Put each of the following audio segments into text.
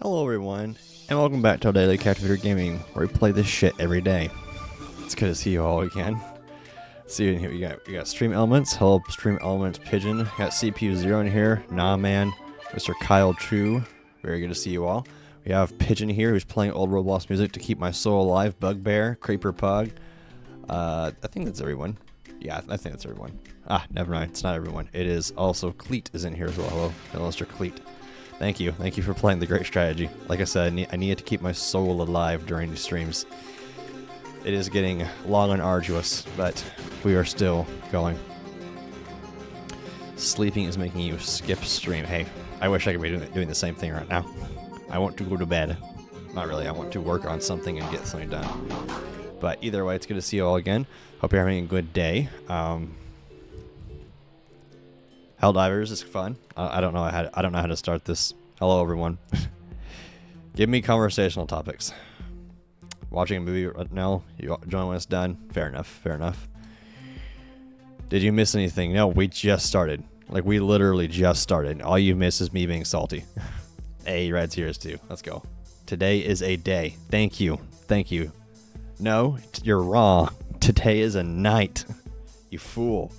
Hello everyone, and welcome back to our daily Captivator Gaming, where we play this shit every day. It's good to see you all again. See you in here. We got Stream Elements, hello Stream Elements Pigeon. Got CPU Zero in here, Nah Man, Mr. Kyle True. Very good to see you all. We have Pigeon here, who's playing old Roblox music to keep my soul alive. Bugbear, Creeper Pug. I think that's everyone. Yeah, I think that's everyone. Ah, never mind. It's not everyone. It is also Cleet is in here as well. Hello, Mr. Cleet. Thank you for playing the great strategy. Like I said, I needed to keep my soul alive during these streams. It is getting long and arduous, but we are still going. Sleeping is making you skip stream. Hey, I wish I could be doing the same thing right now. I want to go to bed. Not really, I want to work on something and get something done. But either way, it's good to see you all again. Hope you're having a good day. Helldivers is fun. I don't know how to start this. Hello everyone. Give me conversational topics. Watching a movie right now. You join when it's done. Fair enough. Did you miss anything? No, we just started. Like we literally just started. All you miss is me being salty. Hey, Red Tears too. Let's go. Today is a day. Thank you. No, you're wrong. Today is a night. You fool.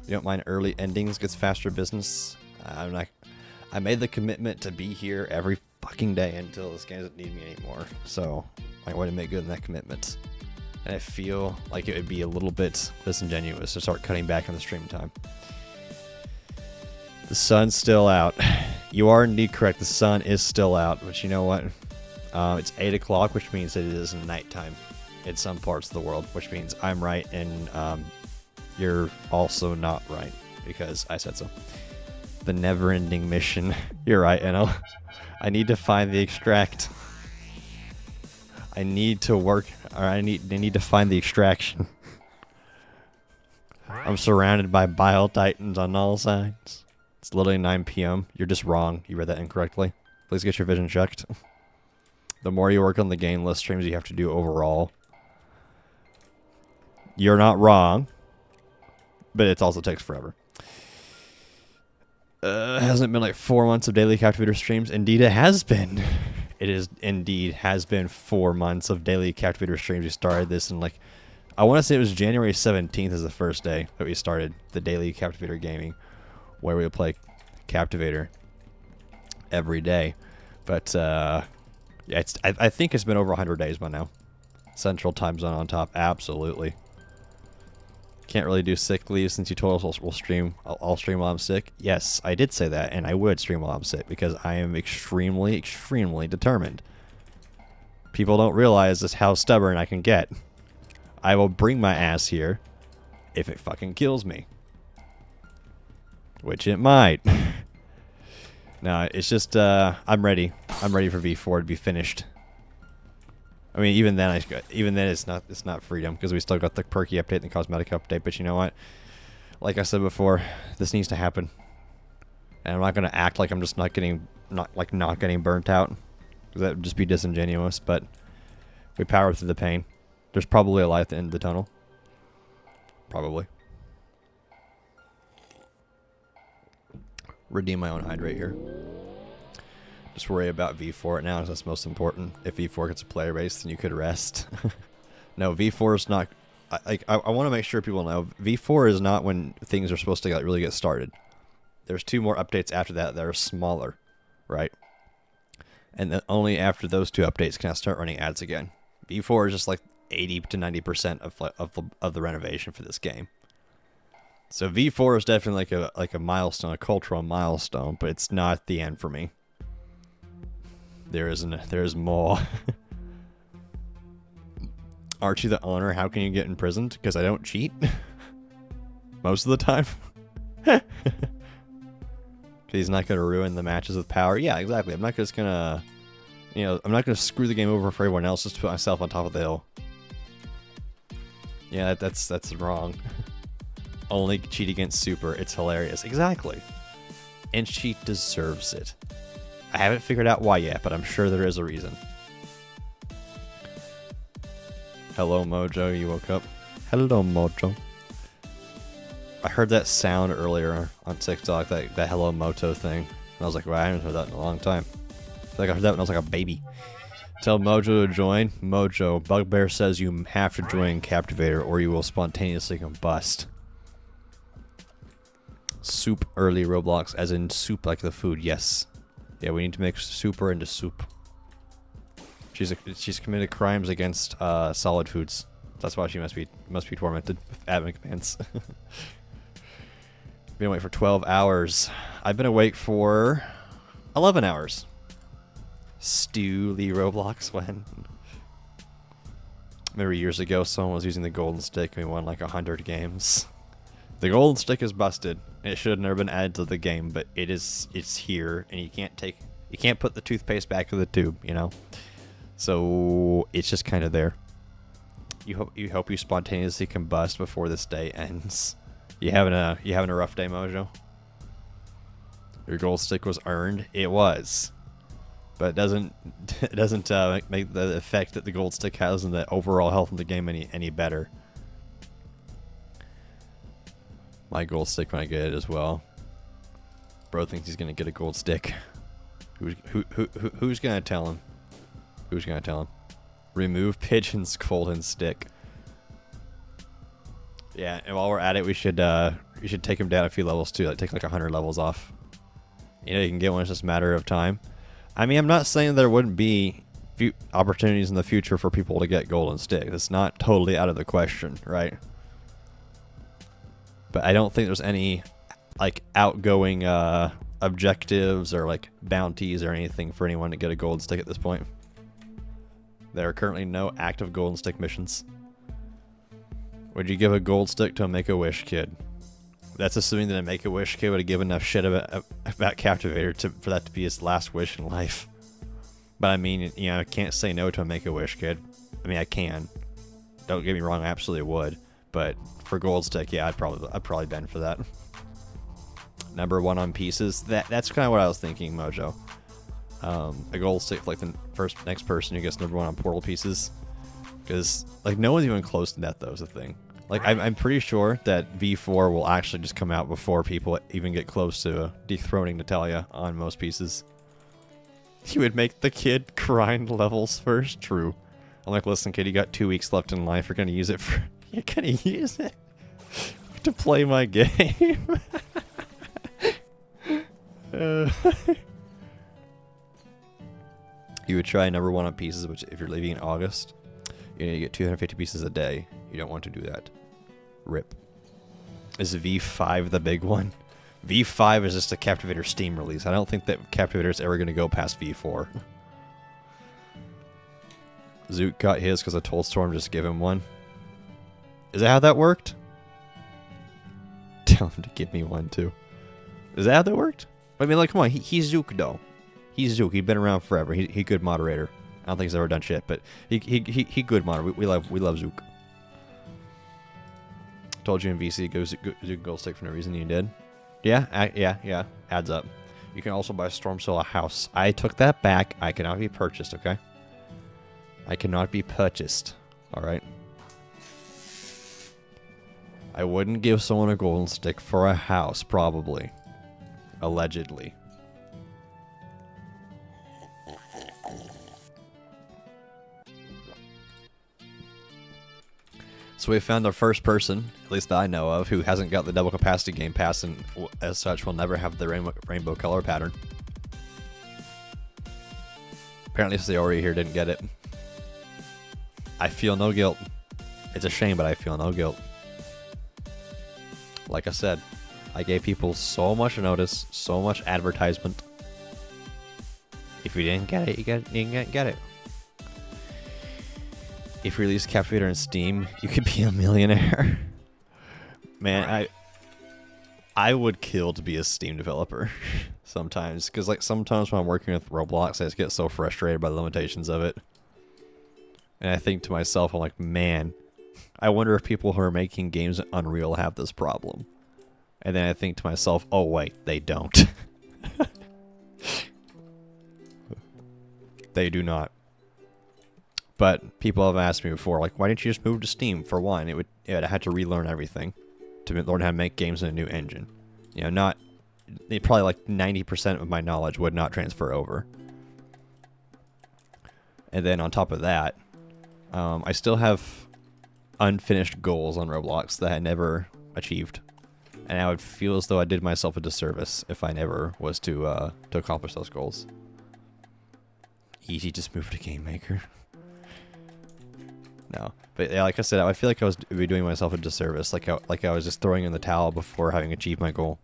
You don't mind early endings, gets faster business. I made the commitment to be here every fucking day until this game doesn't need me anymore. So I want to make good on that commitment. And I feel like it would be a little bit disingenuous to start cutting back on the stream time. The sun's still out. You are indeed correct. The sun is still out, but you know what? It's 8 o'clock, which means it is nighttime in some parts of the world, which means I'm right and you're also not right, because I said so. The never-ending mission. You're right, Enno. I need to find the extract. I need to work, or I need to find the extraction. I'm surrounded by bile titans on all sides. It's literally 9 p.m. You're just wrong. You read that incorrectly. Please get your vision checked. The more you work on the game, less streams you have to do overall. You're not wrong. But it also takes forever. Hasn't it been like 4 months of daily Captivator streams? Indeed it has been. It is indeed has been 4 months of daily Captivator streams. We started this in like, I want to say it was January 17th is the first day that we started the daily Captivator gaming, where we would play Captivator every day. But yeah, I think it's been over 100 days by now. Central time zone on top, absolutely. Can't really do sick leave since you told us we'll stream. I'll stream while I'm sick. Yes, I did say that, and I would stream while I'm sick because I am extremely determined. People don't realize just how stubborn I can get. I will bring my ass here if it fucking kills me. Which it might. No, it's just, I'm ready. I'm ready for V4 to be finished. I mean, even then it's not freedom, because we still got the perky update and the cosmetic update. But you know what? Like I said before, this needs to happen, and I'm not gonna act like I'm just not getting burnt out, because that would just be disingenuous. But we power through the pain. There's probably a light at the end of the tunnel. Probably. Redeem my own hydrate here. Just worry about V4 now, that's most important. If V4 gets a player base, then you could rest. No, V4 is not... I want to make sure people know, V4 is not when things are supposed to really get started. There's 2 more updates after that that are smaller, right? And then only after those 2 updates can I start running ads again. V4 is just like 80 to 90% of the renovation for this game. So V4 is definitely like a milestone, a cultural milestone, but it's not the end for me. There's more. Aren't you the owner? How can you get imprisoned? Because I don't cheat. Most of the time. He's not going to ruin the matches with power. Yeah, exactly. I'm not just going to, I'm not going to screw the game over for everyone else just to put myself on top of the hill. Yeah, that's wrong. Only cheat against Super. It's hilarious. Exactly. And she deserves it. I haven't figured out why yet, but I'm sure there is a reason. Hello, Mojo. You woke up. Hello, Mojo. I heard that sound earlier on TikTok, that Hello Moto thing. And I was like, well, I haven't heard that in a long time. Like I heard that when I was like a baby. Tell Mojo to join. Mojo, Bugbear says you have to join Captivator or you will spontaneously combust. Soup early Roblox, as in soup like the food. Yes. Yeah, we need to make super into soup. She's committed crimes against solid foods. That's why she must be tormented with admin commands. Been awake for 12 hours. I've been awake for 11 hours. Stu Lee Roblox when. Remember years ago someone was using the golden stick and we won like 100 games. The golden stick is busted. It should have never been added to the game, but it's here and you can't put the toothpaste back in the tube, you know? So it's just kind of there. You hope you spontaneously combust before this day ends. You having a rough day, Mojo? Your gold stick was earned. It was, but it doesn't make the effect that the gold stick has on the overall health of the game any better. My gold stick when I get it as well. Bro thinks he's gonna get a gold stick. Who's gonna tell him? Who's gonna tell him? Remove Pigeon's golden stick. Yeah, and while we're at it, we should take him down a few levels too. Like take like 100 levels off. You know, you can get one. It's just a matter of time. I mean, I'm not saying there wouldn't be opportunities in the future for people to get golden sticks. It's not totally out of the question, right? But I don't think there's any like outgoing objectives or like bounties or anything for anyone to get a golden stick at this point. There are currently no active golden stick missions. Would you give a gold stick to a Make-A-Wish kid? That's assuming that a Make-A-Wish kid would have given enough shit about Captivator for that to be his last wish in life. But I mean, you know, I can't say no to a Make-A-Wish kid. I mean, I can. Don't get me wrong, I absolutely would. But for gold stick, yeah, I'd probably bend for that. Number 1 on pieces. That's kind of what I was thinking, Mojo. A gold stick for like the next person who gets number 1 on portal pieces. Because like no one's even close to that though is the thing. Like I'm pretty sure that V4 will actually just come out before people even get close to dethroning Natalia on most pieces. You would make the kid grind levels first? True. I'm like, listen kid, you got 2 weeks left in life. You're gonna use it to play my game. You would try number 1 on pieces, which if you're leaving in August, you need to get 250 pieces a day. You don't want to do that. RIP. Is V5 the big one? V5 is just a Captivator Steam release. I don't think that Captivator is ever going to go past V4. Zook got his because I told Storm just give him one. Is that how that worked? Tell him to give me one too. Is that how that worked? I mean, like, come on. He's Zook though. He's Zook. He's been around forever. He good moderator. I don't think he's ever done shit, but he good moderator. We love Zook. Told you in VC Zook gold stick for no reason. You did. Yeah. Yeah. Adds up. You can also buy Storm Soul a house. I took that back. I cannot be purchased. Okay. I cannot be purchased. All right. I wouldn't give someone a golden stick for a house, probably. Allegedly. So we found our first person, at least that I know of, who hasn't got the double capacity game pass and as such will never have the rainbow color pattern. Apparently Sayori here didn't get it. I feel no guilt. It's a shame, but I feel no guilt. Like I said, I gave people so much notice, so much advertisement. If you didn't get it, you didn't get it. If you release Captivator in Steam, you could be a millionaire. Man, I would kill to be a Steam developer sometimes. Because like sometimes when I'm working with Roblox, I just get so frustrated by the limitations of it. And I think to myself, I'm like, man, I wonder if people who are making games in Unreal have this problem. And then I think to myself, oh wait, they don't. They do not. But people have asked me before, like, why didn't you just move to Steam? For one, it had to relearn everything to learn how to make games in a new engine. You know, probably like 90% of my knowledge would not transfer over. And then on top of that, I still have unfinished goals on Roblox that I never achieved. And I would feel as though I did myself a disservice if I never was to accomplish those goals. Easy, just move to Game Maker. No, but yeah, like I said, I feel like I was doing myself a disservice, like I was just throwing in the towel before having achieved my goal.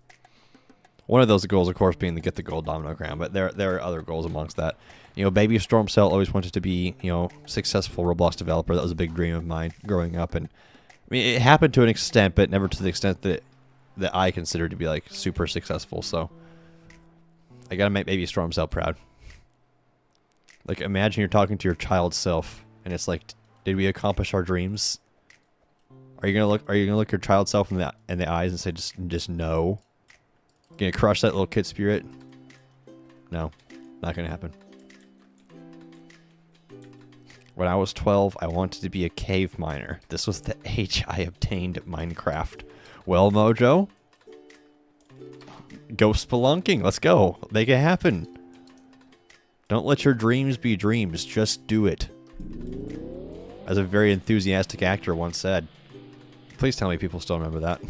One of those goals, of course, being to get the gold domino crown, but there are other goals amongst that. You know, Baby Stormcell always wanted to be, you know, successful Roblox developer. That was a big dream of mine growing up, and I mean, it happened to an extent, but never to the extent that I consider to be like super successful. So I gotta make Baby Stormcell proud. Like, imagine you're talking to your child self, and it's like, did we accomplish our dreams? Are you gonna look your child self in the eyes and say just no? Gonna crush that little kid spirit? No, not gonna happen. When I was 12, I wanted to be a cave miner. This was the age I obtained Minecraft. Well, Mojo, go spelunking. Let's go. Make it happen. Don't let your dreams be dreams. Just do it. As a very enthusiastic actor once said. Please tell me people still remember that.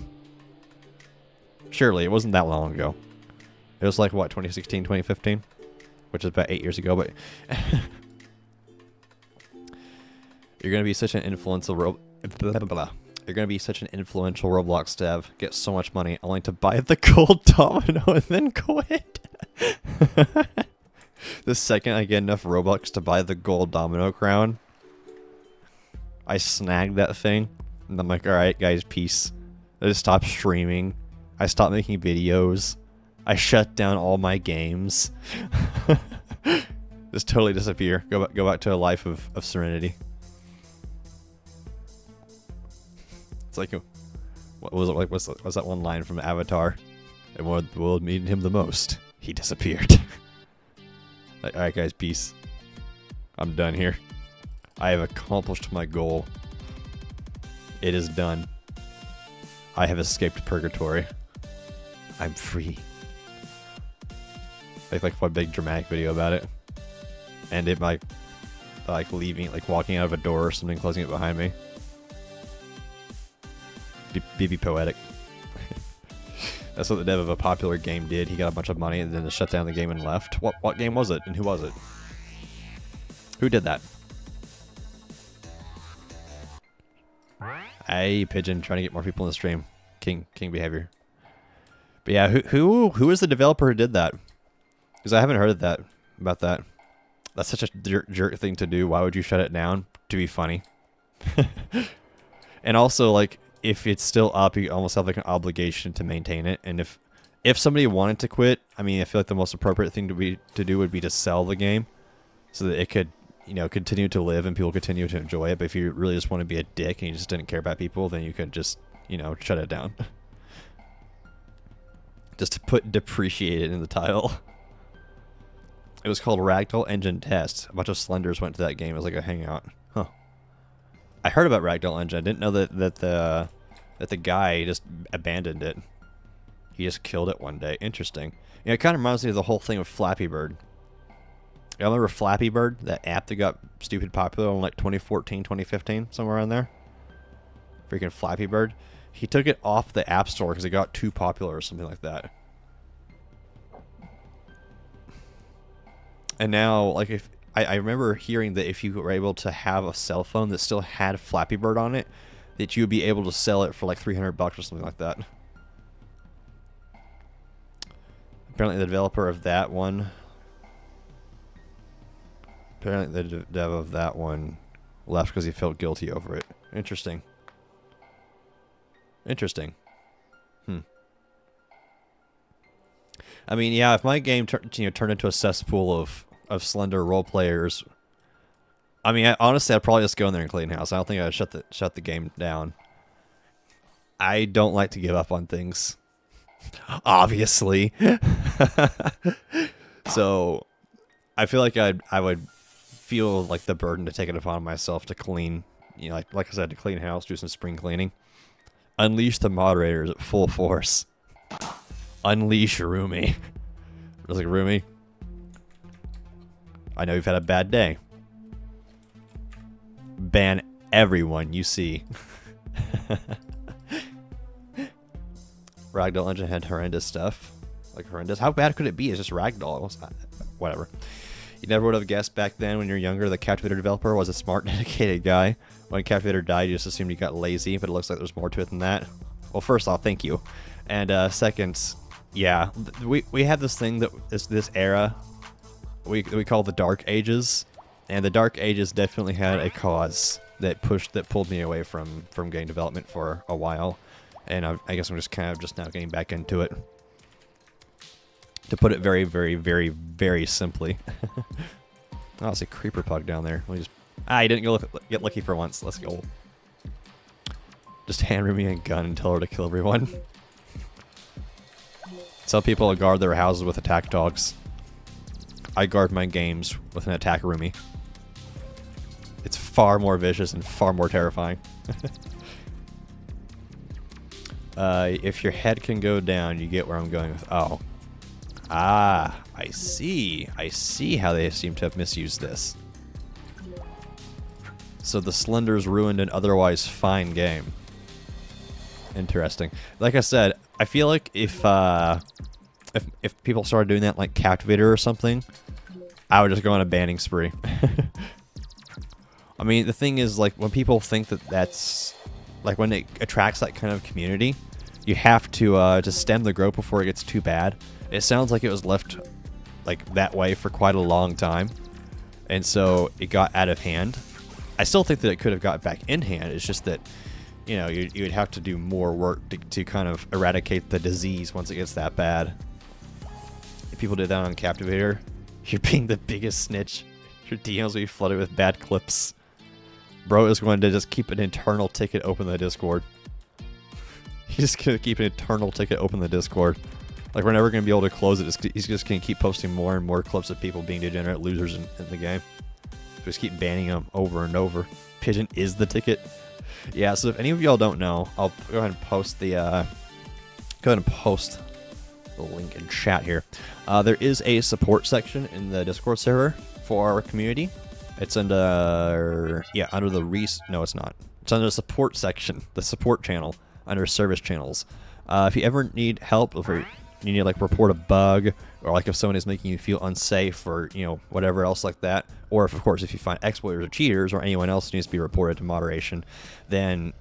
Surely, it wasn't that long ago. It was like, what, 2016, 2015? Which is about 8 years ago, but... You're going to be such an influential You're going to be such an influential Roblox dev, get so much money, only to buy the gold domino and then quit. The second I get enough Robux to buy the gold domino crown, I snagged that thing, and I'm like, alright guys, peace. I just stopped streaming. I stopped making videos. I shut down all my games. Just totally disappear. Go back to a life of serenity. It's like, what was it like? What's that one line from Avatar? And when the world needed him the most, he disappeared. Like, alright guys, peace. I'm done here. I have accomplished my goal. It is done. I have escaped purgatory. I'm free. Like one big dramatic video about it. And it like leaving, like walking out of a door or something, closing it behind me. Be poetic. That's what the dev of a popular game did. He got a bunch of money and then just shut down the game and left. What game was it? And who was it? Who did that? Hey, Pigeon, trying to get more people in the stream. King behavior. But yeah, who is the developer who did that? Because I haven't heard of that about that. That's such a jerk thing to do. Why would you shut it down? To be funny. And also, like, if it's still up, you almost have like an obligation to maintain it. And if somebody wanted to quit, I mean, I feel like the most appropriate thing to do would be to sell the game, so that it could, you know, continue to live and people continue to enjoy it. But if you really just want to be a dick and you just didn't care about people, then you could just, you know, shut it down. Just to put depreciated in the title. It was called Ragdoll Engine Test. A bunch of Slenders went to that game as like a hangout. Huh. I heard about Ragdoll Engine. I didn't know that the guy just abandoned it. He just killed it one day. Interesting. Yeah, it kind of reminds me of the whole thing with Flappy Bird. I remember Flappy Bird, that app that got stupid popular in like 2014, 2015, somewhere around there. Freaking Flappy Bird. He took it off the App Store because it got too popular or something like that. And now, like, if I remember hearing that if you were able to have a cell phone that still had Flappy Bird on it, that you would be able to sell it for like $300 or something like that. Apparently the developer of that one... Apparently the dev of that one left because he felt guilty over it. Interesting. Interesting. I mean, yeah, if my game turned into a cesspool of Slender role players, I mean, honestly, I'd probably just go in there and clean house. I don't think I'd shut the game down. I don't like to give up on things, obviously. So, I feel like I would feel like the burden to take it upon myself to clean, you know, like I said, to clean house, do some spring cleaning. Unleash the moderators at full force. Unleash Rumi. I was like, Rumi, I know you've had a bad day. ban everyone you see. Ragdoll engine had horrendous stuff. Like horrendous. How bad could it be? It's just Ragdoll. Whatever. You never would have guessed back then when you're younger the Captivator developer was a smart, dedicated guy. When Captivator died, you just assumed he got lazy, but it looks like there's more to it than that. Well, first off, thank you. And second, yeah, we have this thing that is this era we call the Dark Ages, and the Dark Ages definitely had a cause that pulled me away from game development for a while, and I guess I'm just kind of just now getting back into it. To put it very, very, very, very simply. Oh, it's a creeper pug down there. Let me just... Ah, he didn't get lucky for once. Let's go. Just hand me a gun and tell her to kill everyone. Some people guard their houses with attack dogs. I guard my games with an attack roomie. It's far more vicious and far more terrifying. If your head can go down, you get where I'm going with... Oh. Ah, I see. I see how they seem to have misused this. So the Slenders ruined an otherwise fine game. Interesting. Like I said, I feel like if people started doing that like Captivator or something, I would just go on a banning spree. I mean, the thing is, like, when people think that that's... Like, when it attracts that kind of community, you have to stem the growth before it gets too bad. It sounds like it was left like that way for quite a long time, and so it got out of hand. I still think that it could have got back in hand. It's just that, you know, you would have to do more work to kind of eradicate the disease once it gets that bad. If people did that on Captivator, you're being the biggest snitch. Your DMs will be flooded with bad clips. Bro is going to just keep an internal ticket open in the Discord. He's just going to keep an internal ticket open in the Discord. Like, we're never going to be able to close it. He's just going to keep posting more and more clips of people being degenerate losers in the game. Just keep banning them over and over. Pigeon is the ticket. Yeah, so if any of y'all don't know, I'll go ahead and post the link in chat here. There is a support section in the Discord server for our community. It's under no, it's not. It's under the support section, the support channel under service channels. If you ever need help, if you need to, like, report a bug, or like if someone is making you feel unsafe, or, you know, whatever else like that, or if, of course, if you find exploiters or cheaters or anyone else needs to be reported to moderation, then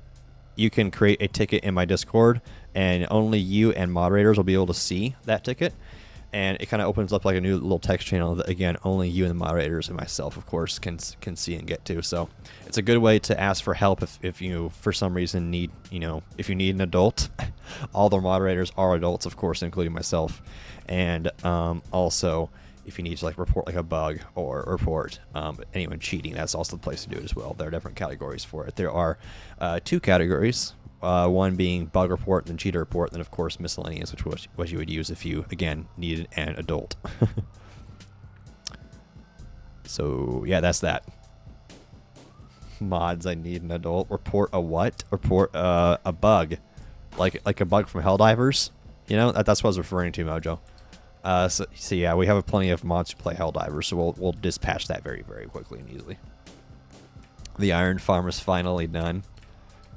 you can create a ticket in my Discord, and only you and moderators will be able to see that ticket. And it kind of opens up like a new little text channel that, again, only you and the moderators and myself, of course, can see and get to. So it's a good way to ask for help if you, for some reason, need, you know, if you need an adult. All the moderators are adults, of course, including myself. And also, if you need to, like, report like a bug or report anyone cheating, that's also the place to do it as well. There are different categories for it. There are 2 categories. One being bug report, then cheater report, then of course miscellaneous, which was what you would use if you, again, needed an adult. So yeah, that's that. Mods, I need an adult. Report a what? Report a bug, like a bug from Helldivers. You know, that's what I was referring to, Mojo. So yeah, we have plenty of mods to play Helldivers, so we'll dispatch that very, very quickly and easily. The Iron Farm is finally done.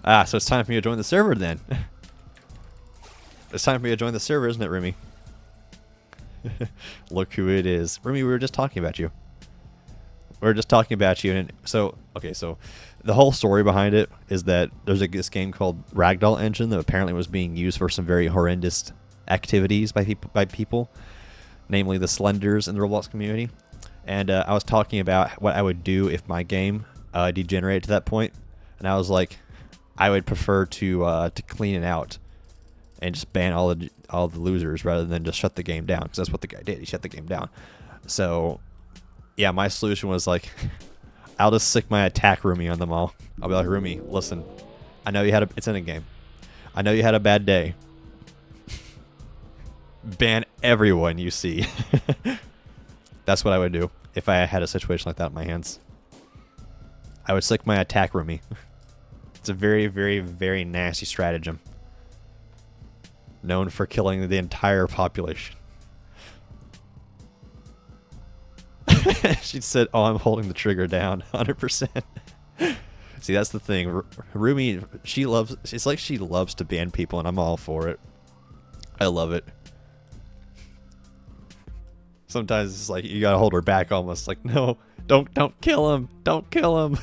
Ah, so it's time for me to join the server then. It's time for me to join the server, isn't it, Remy? Look who it is. Remy, we were just talking about you. We were just talking about you, and so, okay, so the whole story behind it is that there's this game called Ragdoll Engine that apparently was being used for some very horrendous activities by people, namely the Slenders in the Roblox community. And I was talking about what I would do if my game degenerated to that point, and I was like, I would prefer to clean it out and just ban all the losers rather than just shut the game down, because that's what the guy did. He shut the game down. So yeah, my solution was like, I'll just sick my attack roomie on them all. I'll be like, Roomie, listen, I know you had it's in a game. I know you had a bad day. Ban everyone you see. That's what I would do if I had a situation like that in my hands. I would sick my attack roomie. It's a very, very, very nasty stratagem. Known for killing the entire population. She said, oh, I'm holding the trigger down. 100%. See, that's the thing. Rumi, it's like she loves to ban people, and I'm all for it. I love it. Sometimes it's like you gotta hold her back almost. Like, no, don't kill him. Don't kill him.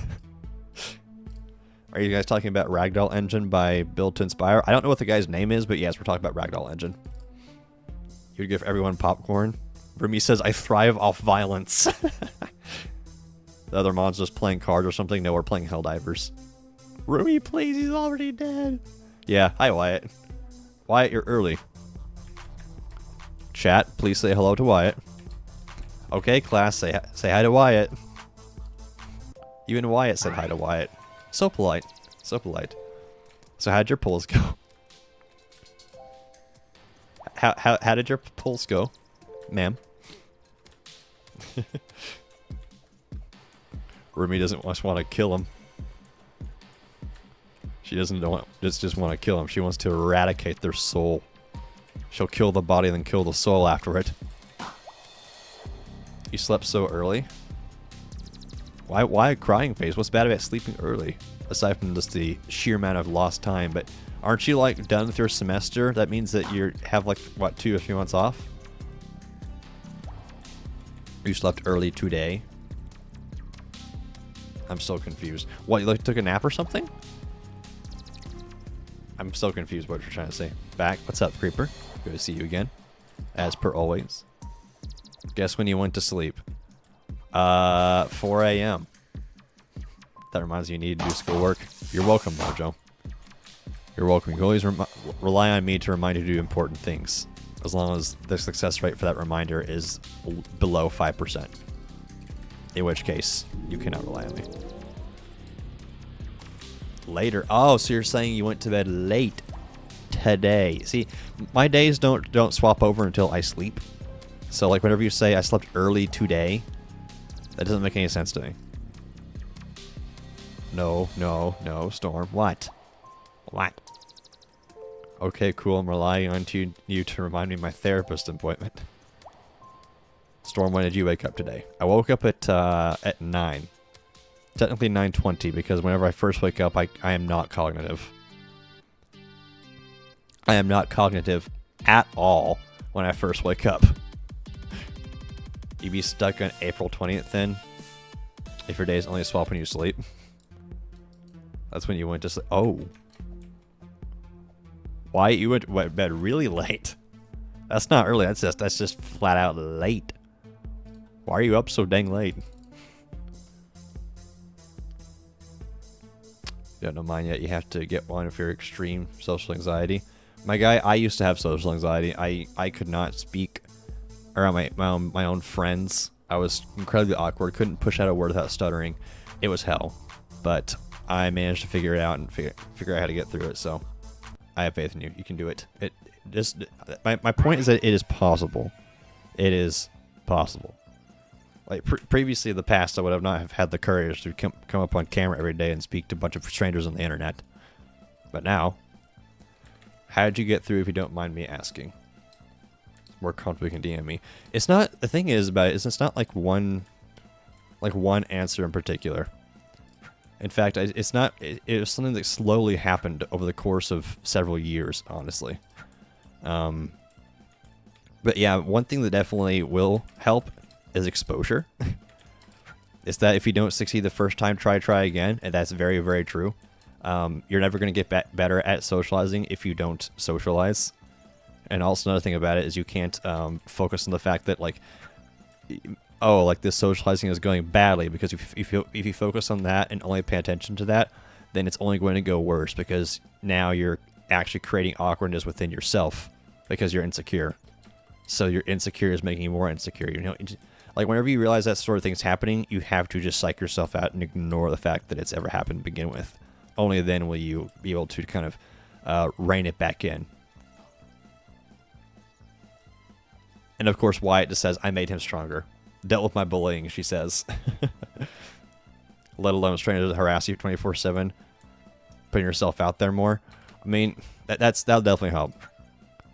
Are you guys talking about Ragdoll Engine by Build to Inspire? I don't know what the guy's name is, but yes, we're talking about Ragdoll Engine. You would give everyone popcorn. Rumi says, I thrive off violence. The other mod's just playing cards or something. No, we're playing Helldivers. Rumi, please, he's already dead. Yeah, hi, Wyatt. Wyatt, you're early. Chat, please say hello to Wyatt. Okay, class, say hi to Wyatt. Even Wyatt said hi to Wyatt. So polite. So polite. So how'd your polls go? How did your polls go, ma'am? Rumi doesn't just want to kill him. She doesn't just want to kill him. She wants to eradicate their soul. She'll kill the body and then kill the soul after it. You slept so early? Why a crying face? What's bad about sleeping early? Aside from just the sheer amount of lost time, but aren't you like done with your semester? That means that you have like, what, 2 or 3 months off? You slept early today? I'm so confused. What, you like took a nap or something? I'm so confused what you're trying to say. Back, what's up, Creeper? Good to see you again. As per always. Guess when you went to sleep? 4 a.m. That reminds me you need to do schoolwork. You're welcome, Mojo. You're welcome. You can always rely on me to remind you to do important things. As long as the success rate for that reminder is below 5%. In which case, you cannot rely on me. Later. Oh, so you're saying you went to bed late today. See, my days don't swap over until I sleep. So like whenever you say I slept early today, that doesn't make any sense to me. No, Storm. What? Okay, cool. I'm relying on you to remind me of my therapist appointment. Storm, when did you wake up today? I woke up at 9. Technically 9:20 because whenever I first wake up, I am not cognitive. I am not cognitive at all when I first wake up. You be stuck on April 20th then? If your days only swap when you sleep? That's when you went to sleep. Oh. Why you went to bed really late? That's not early. That's just flat out late. Why are you up so dang late? You don't know mine yet. You have to get one if you're extreme social anxiety. My guy, I used to have social anxiety. I could not speak around my own friends. I was incredibly awkward. Couldn't push out a word without stuttering. It was hell. But I managed to figure it out and figure out how to get through it. So I have faith in you. You can do it. My point is that it is possible. It is possible. Like previously in the past, I would have not have had the courage to come up on camera every day and speak to a bunch of strangers on the internet. But now, how did you get through if you don't mind me asking? More comfortable, you can DM me. It's not, the thing is about it is it's not like one answer in particular. In fact, it's not, it was something that slowly happened over the course of several years, honestly. But yeah, one thing that definitely will help is exposure. It's that if you don't succeed the first time, try again, and that's very, very true. You're never going to get better at socializing if you don't socialize. And also another thing about it is you can't focus on the fact that like, oh, like this socializing is going badly, because if you focus on that and only pay attention to that, then it's only going to go worse, because now you're actually creating awkwardness within yourself because you're insecure. So your insecure is making you more insecure. You know, like whenever you realize that sort of thing's happening, you have to just psych yourself out and ignore the fact that it's ever happened to begin with. Only then will you be able to kind of rein it back in. And of course, Wyatt just says, I made him stronger. Dealt with my bullying, she says. Let alone strangers that harass you 24/7. Putting yourself out there more. I mean, that'll definitely help.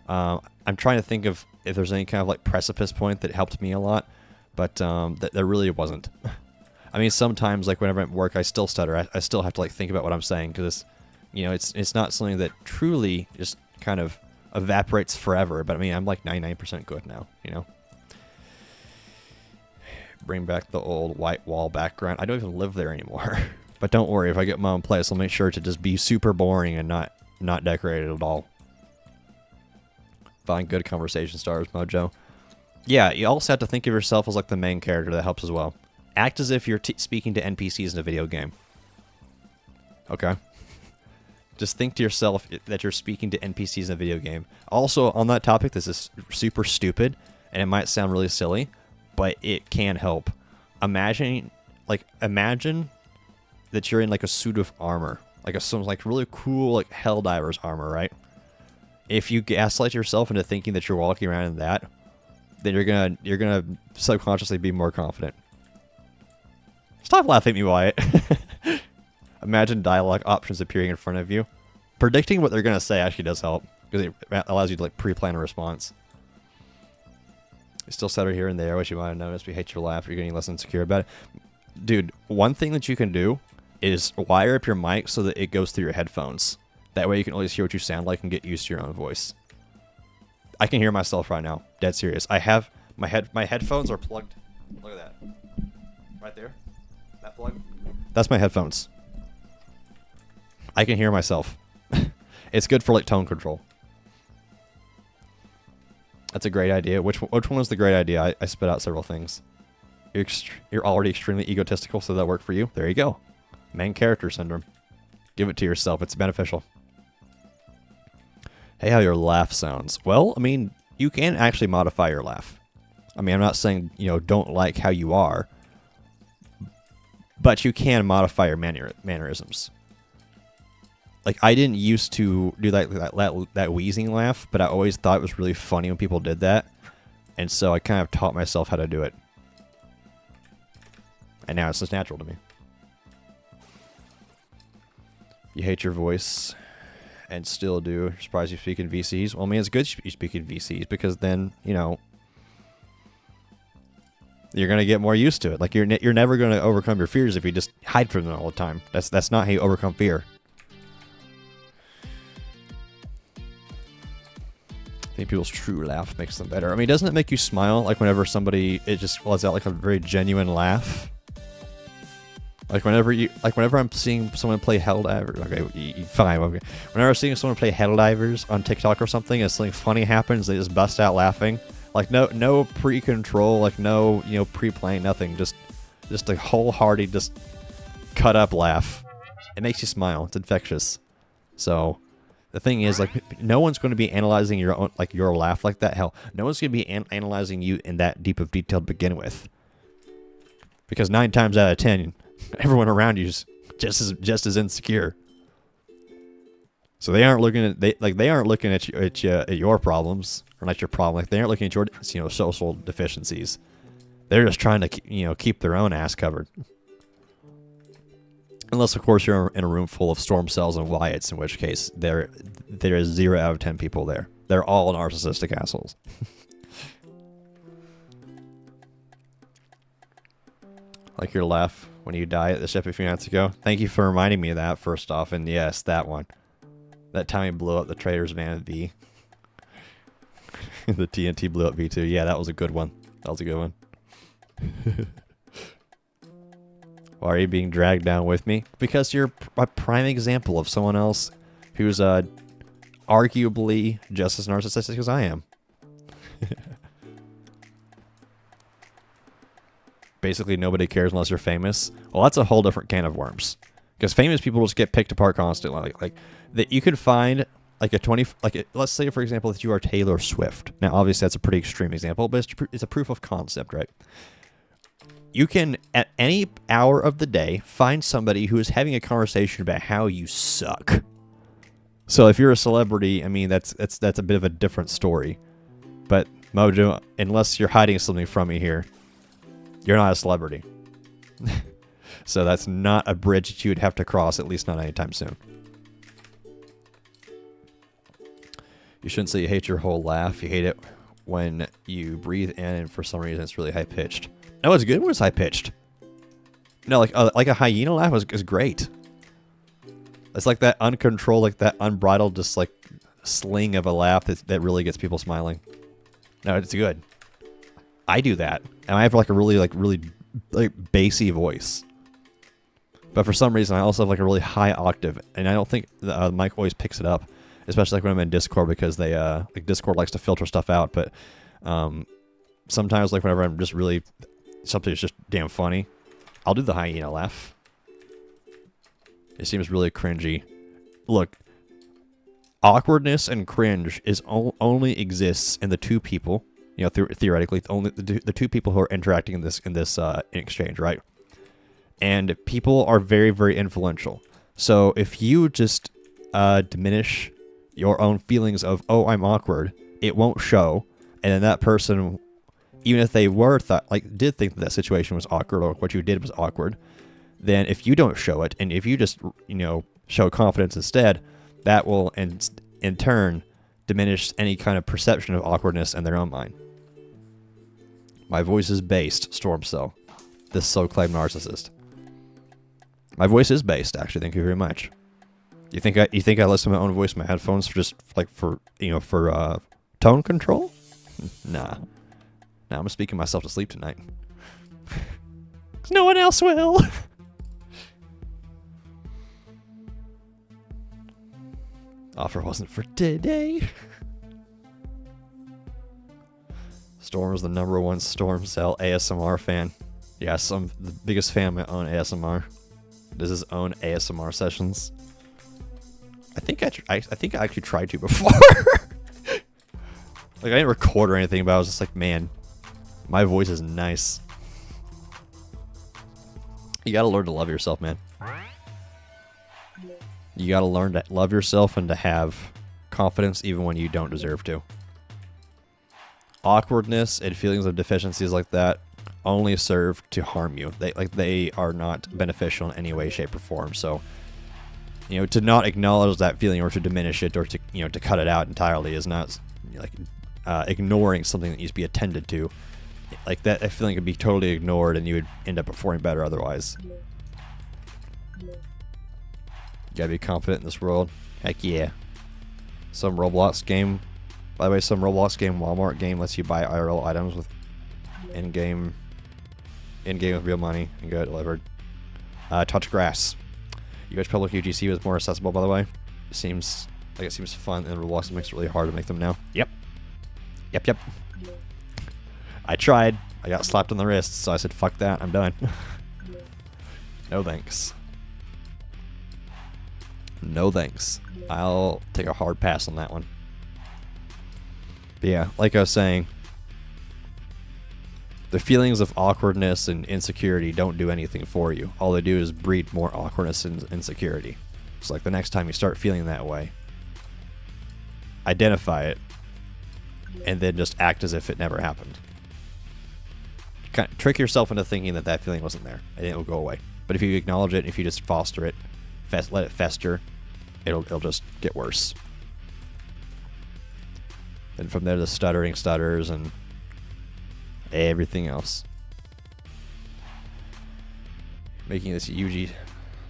I'm trying to think of if there's any kind of like precipice point that helped me a lot. But there really wasn't. I mean, sometimes, like, whenever I'm at work, I still stutter. I still have to, like, think about what I'm saying, because, you know, it's not something that truly just kind of evaporates forever. But, I mean, I'm, like, 99% good now, you know? Bring back the old white wall background. I don't even live there anymore. But don't worry, if I get my own place, I'll make sure to just be super boring and not decorated at all. Find good conversation starters, Mojo. Yeah, you also have to think of yourself as like the main character. That helps as well. Act as if you're speaking to NPCs in a video game. Okay? Just think to yourself that you're speaking to NPCs in a video game. Also, on that topic, this is super stupid, and it might sound really silly, but it can help. Imagine that you're in like a suit of armor, like some like really cool like Helldiver's armor, right? If you gaslight yourself into thinking that you're walking around in that, then you're gonna subconsciously be more confident. Stop laughing at me, Wyatt. Imagine dialogue options appearing in front of you. Predicting what they're gonna say actually does help, because it allows you to like pre-plan a response. You still stutter here and there, which you might have noticed. We hate your laugh. You're getting less insecure about it. Dude, one thing that you can do is wire up your mic so that it goes through your headphones. That way you can always hear what you sound like and get used to your own voice. I can hear myself right now. Dead serious. I have my headphones are plugged. Look at that. Right there. That plug. That's my headphones. I can hear myself. It's good for like tone control. That's a great idea. Which one was the great idea? I spit out several things. You're already extremely egotistical, so that worked for you. There you go. Main character syndrome. Give it to yourself. It's beneficial. Hey, how your laugh sounds. Well, I mean, you can actually modify your laugh. I mean, I'm not saying, you know, don't like how you are, but you can modify your mannerisms. Like, I didn't used to do that wheezing laugh, but I always thought it was really funny when people did that, and so I kind of taught myself how to do it. And now it's just natural to me. You hate your voice and still do. You're surprised you speak in VCs. Well, I mean, it's good you speak in VCs, because then, you know, you're going to get more used to it. Like, you're never going to overcome your fears if you just hide from them all the time. That's not how you overcome fear. I think people's true laugh makes them better. I mean, doesn't it make you smile? Like, whenever somebody, it just lets out like a very genuine laugh. Like whenever I'm seeing someone play Helldivers, okay, fine, okay. Whenever I'm seeing someone play Helldivers on TikTok or something, and something funny happens, they just bust out laughing. Like no pre-control, like no, you know, pre-planning, nothing. Just a wholehearted, just cut up laugh. It makes you smile. It's infectious. So the thing is, like, no one's going to be analyzing your own, like, your laugh like that. Hell, no one's going to be analyzing you in that deep of detail to begin with. Because 9 times out of 10. Everyone around you is just as insecure. So they aren't looking at your problems, or not your problem. Like, they aren't looking at your, you know, social deficiencies. They're just trying to, you know, keep their own ass covered. Unless, of course, you're in a room full of storm cells and Wyatts, in which case there is 0 out of 10 people there. They're all narcissistic assholes. Like your laugh when you die at the ship a few minutes ago. Thank you for reminding me of that, first off. And yes, that one. That time he blew up the Trader's Van V. The TNT blew up V2. Yeah, that was a good one. That was a good one. Why are you being dragged down with me? Because you're a prime example of someone else who's arguably just as narcissistic as I am. Basically, nobody cares unless you're famous. Well, that's a whole different can of worms. Because famous people just get picked apart constantly. Like that, you could find like let's say, for example, that you are Taylor Swift. Now, obviously, that's a pretty extreme example, but it's a proof of concept, right? You can, at any hour of the day, find somebody who is having a conversation about how you suck. So if you're a celebrity, I mean, that's a bit of a different story. But Mojo, unless you're hiding something from me here, you're not a celebrity. So that's not a bridge that you would have to cross, at least not anytime soon. You shouldn't say you hate your whole laugh. You hate it when you breathe in and for some reason it's really high-pitched. No, it's good when it's high-pitched. No, like a hyena laugh is great. It's like that uncontrolled, like that unbridled, just like sling of a laugh that really gets people smiling. No, it's good. I do that, and I have like a really bassy voice. But for some reason, I also have like a really high octave, and I don't think the mic always picks it up, especially like when I'm in Discord, because they like Discord likes to filter stuff out. But sometimes, like whenever I'm just really something's just damn funny, I'll do the hyena laugh. It seems really cringy. Look, awkwardness and cringe is only exists in the two people. You know, theoretically, only the two people who are interacting in this exchange, right? And people are very, very influential. So if you just diminish your own feelings of, oh, I'm awkward, it won't show. And then that person, even if they did think that situation was awkward or what you did was awkward, then if you don't show it, and if you just, show confidence instead, that will in turn diminish any kind of perception of awkwardness in their own mind. My voice is based, Stormcell. This so-claimed narcissist. My voice is based, actually. Thank you very much. You think I listen to my own voice in my headphones for tone control? Nah. Nah, I'm speaking myself to sleep tonight. 'Cause no one else will. Offer wasn't for today. Storm is the #1 Stormcell ASMR fan. Yes, I'm the biggest fan of my own ASMR. Does his own ASMR sessions. I think I actually tried to before. Like, I didn't record or anything, but I was just like, man, my voice is nice. You gotta learn to love yourself, man. You gotta learn to love yourself and to have confidence even when you don't deserve to. Awkwardness and feelings of deficiencies like that only serve to harm you. They are not beneficial in any way, shape, or form. So, to not acknowledge that feeling or to diminish it or to cut it out entirely is not like ignoring something that needs to be attended to. Like that feeling could be totally ignored, and you would end up performing better otherwise. You gotta be confident in this world. Heck yeah. Some Roblox game. By the way, some Roblox game, Walmart game lets you buy IRL items with in-game with real money and get it delivered. Touch grass. US Public UGC was more accessible, by the way. It seems fun, and Roblox makes it really hard to make them now. Yep. I tried. I got slapped on the wrist, so I said, fuck that, I'm done. No thanks. No thanks. I'll take a hard pass on that one. But yeah, like I was saying, the feelings of awkwardness and insecurity don't do anything for you. All they do is breed more awkwardness and insecurity. So like the next time you start feeling that way, identify it, and then just act as if it never happened. Kind of trick yourself into thinking that feeling wasn't there, and it will go away. But if you acknowledge it, if you just foster it, let it fester, it'll just get worse. And from there, the stutters and everything else. Making this UG,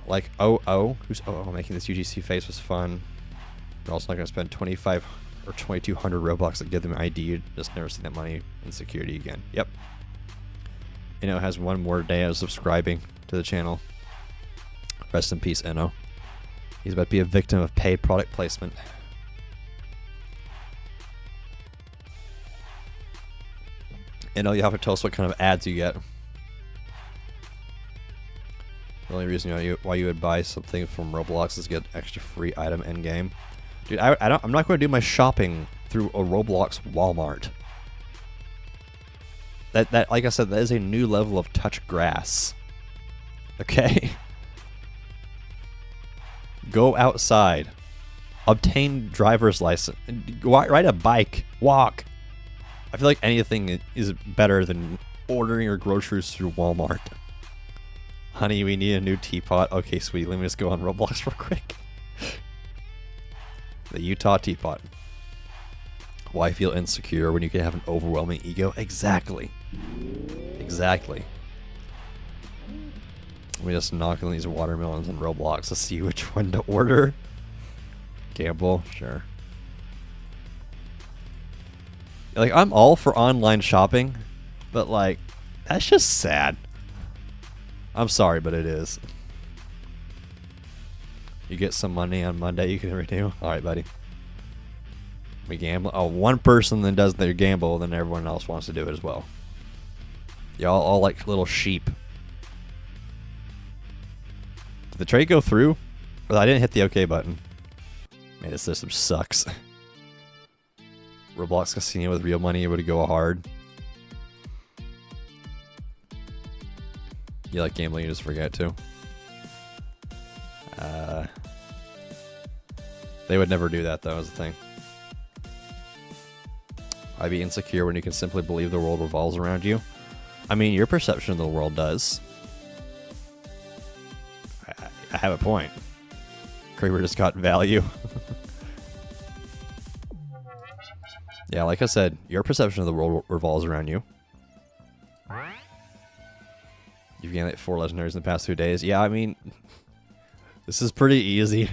like who's making this UGC face was fun. You're also not gonna spend 25 or 2,200 Robux to get them ID. You just never see that money in security again. Yep. Inno has one more day of subscribing to the channel. Rest in peace, Inno. He's about to be a victim of paid product placement. Inno, you have to tell us what kind of ads you get. The only reason why you would buy something from Roblox is to get extra free item in game. Dude, I'm not going to do my shopping through a Roblox Walmart. That like I said, that is a new level of touch grass. Okay? Go outside. Obtain driver's license. Ride a bike. Walk. I feel like anything is better than ordering your groceries through Walmart. Honey, we need a new teapot. Okay, sweetie, let me just go on Roblox real quick. The Utah teapot. Why feel insecure when you can have an overwhelming ego? Exactly. Exactly. Let me just knock on these watermelons and Roblox to see which one to order. Gamble, sure. Like, I'm all for online shopping, but like, that's just sad. I'm sorry, but it is. You get some money on Monday, you can renew. Alright, buddy. We gamble. Oh, one person then does their gamble, then everyone else wants to do it as well. Y'all all like little sheep. Did the trade go through? Well, I didn't hit the OK button. Man, this system sucks. Roblox Casino with real money, it would go hard. You like gambling, you just forget to. They would never do that, though, is the thing. I'd be insecure when you can simply believe the world revolves around you. I mean, your perception of the world does. I have a point. Kraber just got value. Yeah, like I said, your perception of the world revolves around you. You've gained like 4 legendaries in the past 2 days. Yeah, I mean, this is pretty easy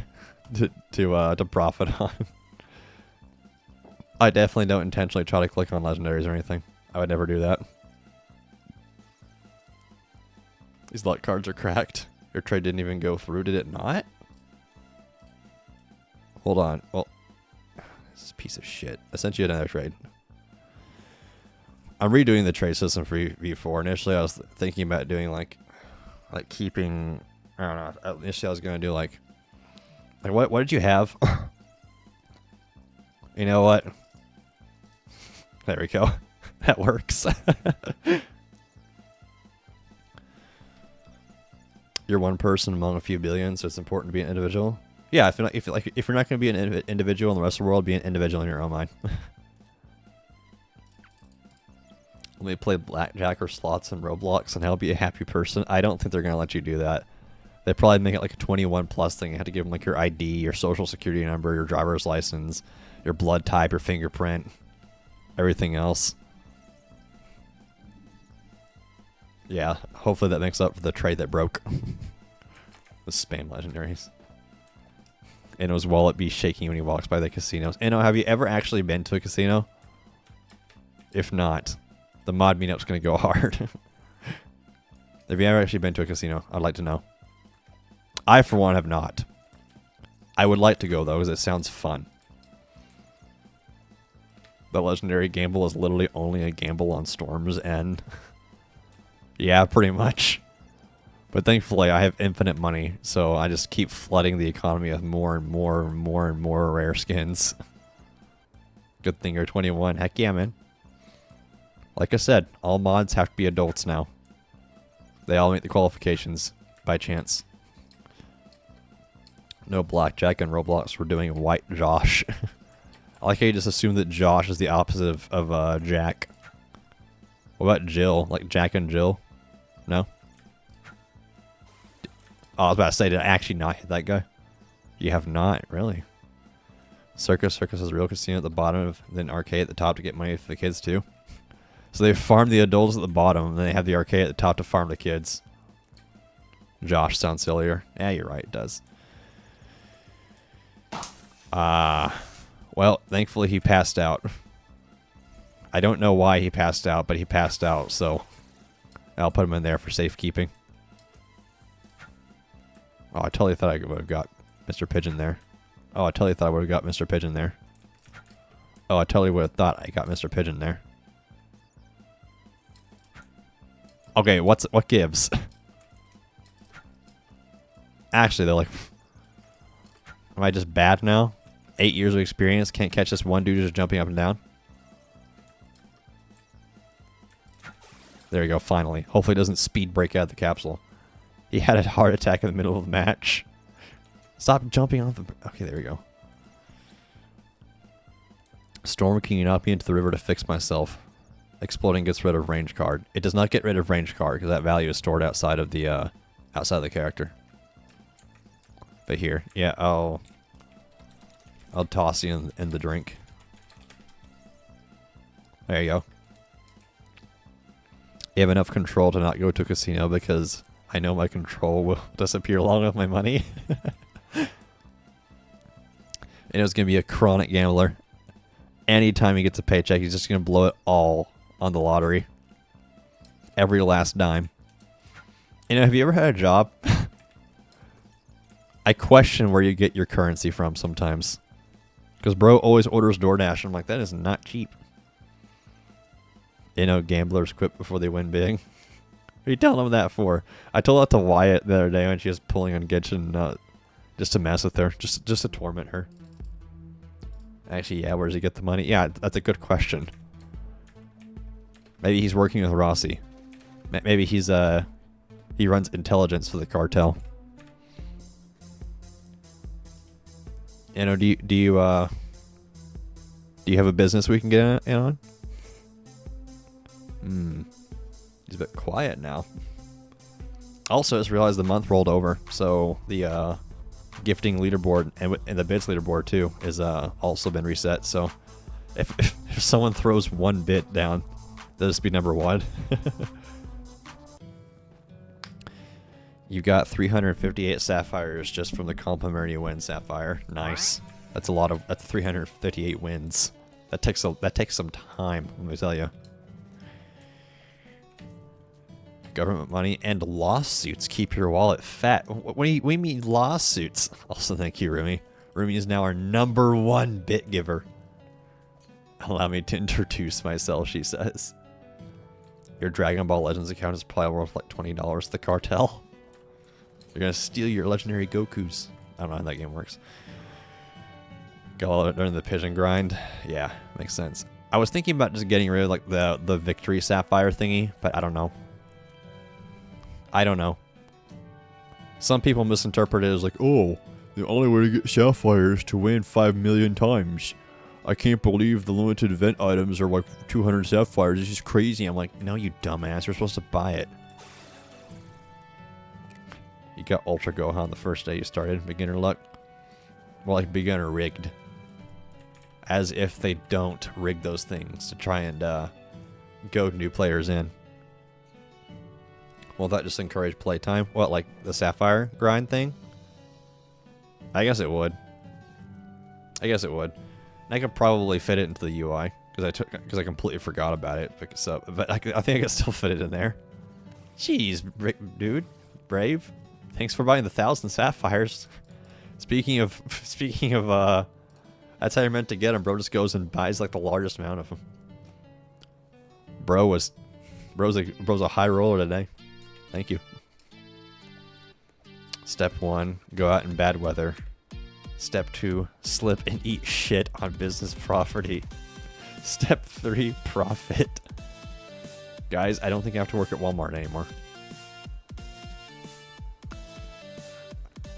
to profit on. I definitely don't intentionally try to click on legendaries or anything. I would never do that. These luck cards are cracked. Your trade didn't even go through, did it not? Hold on. Well, this is a piece of shit. I sent you another trade. I'm redoing the trade system for V4. Initially, I was thinking about doing like keeping. I don't know. Initially, I was gonna do like what did you have? You know what? There we go. That works. You're one person among a few billion, so it's important to be an individual. Yeah, if you're not going to be an individual in the rest of the world, be an individual in your own mind. Let me play blackjack or slots in Roblox and I'll be a happy person. I don't think they're going to let you do that. They probably make it like a 21 plus thing. You have to give them like your ID, your social security number, your driver's license, your blood type, your fingerprint, everything else. Yeah, hopefully that makes up for the trade that broke. The spam legendaries. And his wallet be shaking when he walks by the casinos. And have you ever actually been to a casino? If not, the mod meetup's going to go hard. Have you ever actually been to a casino? I'd like to know. I, for one, have not. I would like to go, though, because it sounds fun. The legendary gamble is literally only a gamble on Storm's End. Yeah, pretty much. But thankfully, I have infinite money, so I just keep flooding the economy with more and more and more and more rare skins. Good thing you're 21. Heck yeah, man. Like I said, all mods have to be adults now. They all meet the qualifications by chance. No blackjack and Roblox. We're doing white Josh. I like how you just assume that Josh is the opposite of Jack. What about Jill? Like Jack and Jill? No? Oh, I was about to say, did I actually not hit that guy? You have not? Really? Circus is a real casino at the bottom of then arcade at the top to get money for the kids too. So they farm the adults at the bottom, and then they have the arcade at the top to farm the kids. Josh sounds sillier. Yeah, you're right, it does. Well, thankfully he passed out. I don't know why he passed out, but he passed out, so I'll put him in there for safekeeping. Oh, I totally thought I would have got Mr. Pigeon there. Oh, I totally thought I would have got Mr. Pigeon there. Oh, I totally would have thought I got Mr. Pigeon there. Okay, what gives? Actually, they're like... Am I just bad now? 8 years of experience, can't catch this one dude just jumping up and down? There you go, finally. Hopefully it doesn't speed break out of the capsule. He had a heart attack in the middle of the match. Stop jumping off the... Okay, there we go. Storm, can you knock me into the river to fix myself? Exploding gets rid of range card. It does not get rid of range card because that value is stored outside of the character. But here, yeah, I'll toss you in the drink. There you go. You have enough control to not go to a casino because I know my control will disappear along with my money. And it was going to be a chronic gambler. Anytime he gets a paycheck, he's just going to blow it all on the lottery. Every last dime. You know, have you ever had a job? I question where you get your currency from sometimes. Because bro always orders DoorDash. I'm like, that is not cheap. You know, gamblers quit before they win big. What are you telling them that for? I told that to Wyatt the other day when she was pulling on Gitchin, just to mess with her. Just to torment her. Actually, yeah, where does he get the money? Yeah, that's a good question. Maybe he's working with Rossi. Maybe he's, he runs intelligence for the cartel. You know, do you have a business we can get in on? He's a bit quiet now. Also, just realized the month rolled over, so the gifting leaderboard and the bits leaderboard too is also been reset. So if someone throws one bit down, they'll just be number one. You got 358 sapphires just from the complimentary win sapphire. Nice. That's a lot of. That's 358 wins. That takes some time. Let me tell you. Government money and lawsuits keep your wallet fat. What do you mean lawsuits? Also, thank you, Rumi. Rumi is now our #1 bit giver. Allow me to introduce myself, she says. Your Dragon Ball Legends account is probably worth like $20 to the cartel. They're gonna steal your legendary Gokus. I don't know how that game works. Got all it during the pigeon grind. Yeah, makes sense. I was thinking about just getting rid of like the victory sapphire thingy, but I don't know. I don't know. Some people misinterpret it as like, oh, the only way to get sapphire is to win 5 million times. I can't believe the limited event items are like 200 sapphires. It's just crazy. I'm like, no, you dumbass. You're supposed to buy it. You got Ultra Gohan the first day you started. Beginner luck. More like beginner rigged. As if they don't rig those things to try and goad new players in. Will that just encourage playtime? What, like the Sapphire grind thing? I guess it would. I guess it would. And I could probably fit it into the UI because I completely forgot about it. Pick this up, but I think I can still fit it in there. Jeez, dude, brave. Thanks for buying the 1,000 sapphires. Speaking of, that's how you're meant to get them. Bro just goes and buys like the largest amount of them. Bro's a high roller today. Thank you. Step 1, go out in bad weather. Step 2, slip and eat shit on business property. Step 3, profit. Guys, I don't think I have to work at Walmart anymore.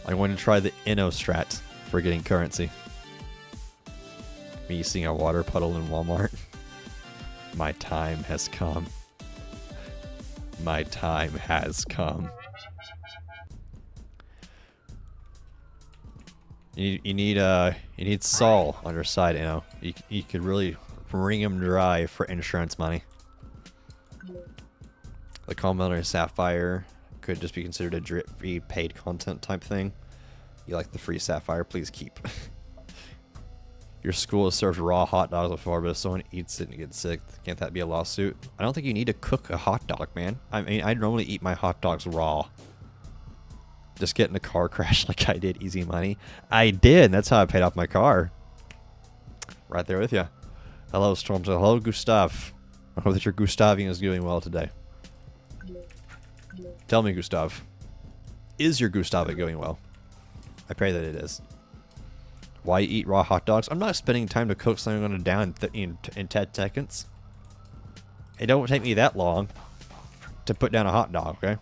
I want to try the InnoStrat for getting currency. Me seeing a water puddle in Walmart. My time has come. My time has come. You need Saul on your side, you know. You could really wring him dry for insurance money. The complimentary sapphire could just be considered a drip-free paid content type thing. You like the free sapphire? Please keep. Your school has served raw hot dogs before, but if someone eats it and gets sick, can't that be a lawsuit? I don't think you need to cook a hot dog, man. I mean, I normally eat my hot dogs raw. Just get in a car crash like I did, easy money. I did. That's how I paid off my car. Right there with you. Hello, Storms. Hello, Gustav. I hope that your Gustavian is doing well today. Tell me, Gustav. Is your Gustav going well? I pray that it is. Why eat raw hot dogs? I'm not spending time to cook something I'm going to down in 10 seconds. It don't take me that long to put down a hot dog, okay?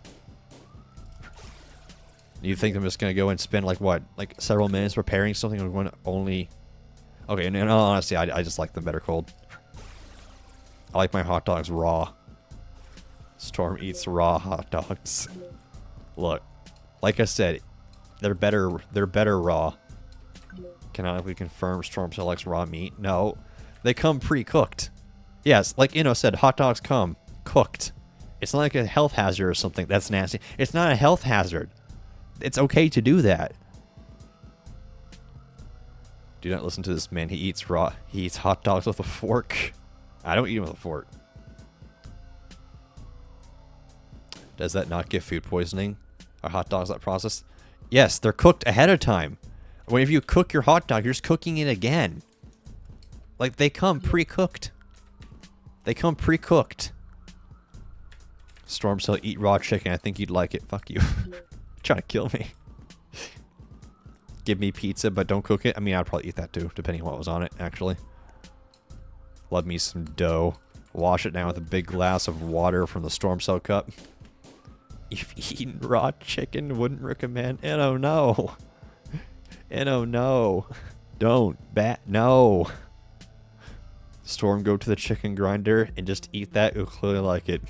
You think I'm just going to go and spend like what? Like several minutes preparing something I'm going to only... Okay, in all honesty, I just like them better cold. I like my hot dogs raw. Storm eats raw hot dogs. Look, like I said, they're better raw. Canonically confirmed Storm selects raw meat. No, they come pre-cooked. Yes, like Inno said, hot dogs come cooked It's not like a health hazard or something. That's nasty. It's not a health hazard. It's okay to do that. Do not listen to this man. He eats hot dogs with a fork. I don't eat them with a fork. Does that not give food poisoning? Are hot dogs that process? Yes, they're cooked ahead of time. Whenever you cook your hot dog, you're just cooking it again. Like, they come pre-cooked. They come pre-cooked. Storm Cell, eat raw chicken. I think you'd like it. Fuck you. Trying to kill me. Give me pizza, but don't cook it. I mean, I'd probably eat that too, depending on what was on it, actually. Love me some dough. Wash it down with a big glass of water from the Storm Cell cup. If eating raw chicken, wouldn't recommend. And oh no. And oh no. Don't. No. Storm, go to the chicken grinder and just eat that. You'll clearly like it.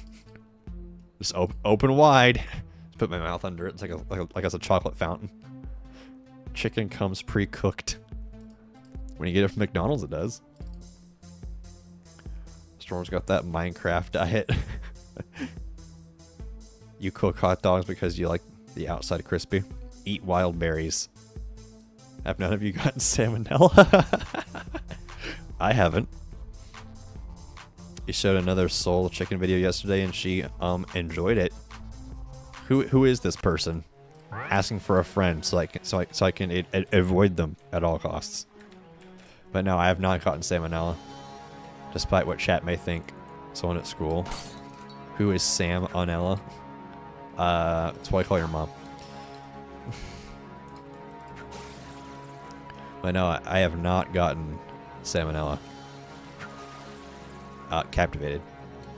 Just open wide. Just put my mouth under it. It's like it's a chocolate fountain. Chicken comes pre-cooked. When you get it from McDonald's, it does. Storm's got that Minecraft diet. You cook hot dogs because you like the outside crispy. Eat wild berries. Have none of you gotten salmonella? I haven't. You showed another Soul Chicken video yesterday and she enjoyed it. Who is this person? Asking for a friend so I can avoid them at all costs. But no, I have not gotten salmonella, despite what chat may think. Someone at school. Who is Sam Onella? That's what I call your mom. But no, I have not gotten salmonella. Captivated.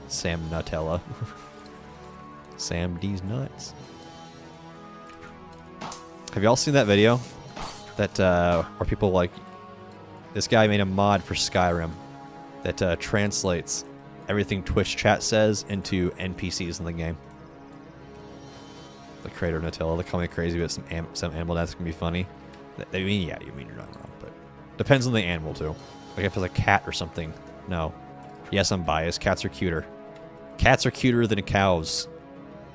Sam Nutella. Sam D's nuts. Have y'all seen that video? That, where people like... This guy made a mod for Skyrim that translates everything Twitch chat says into NPCs in the game. The creator of Nutella, they call me crazy, but some animal that's gonna be funny. I mean, yeah, you mean you're not wrong, but depends on the animal too. Like if it's a cat or something. No. Yes, I'm biased. Cats are cuter. Cats are cuter than cows.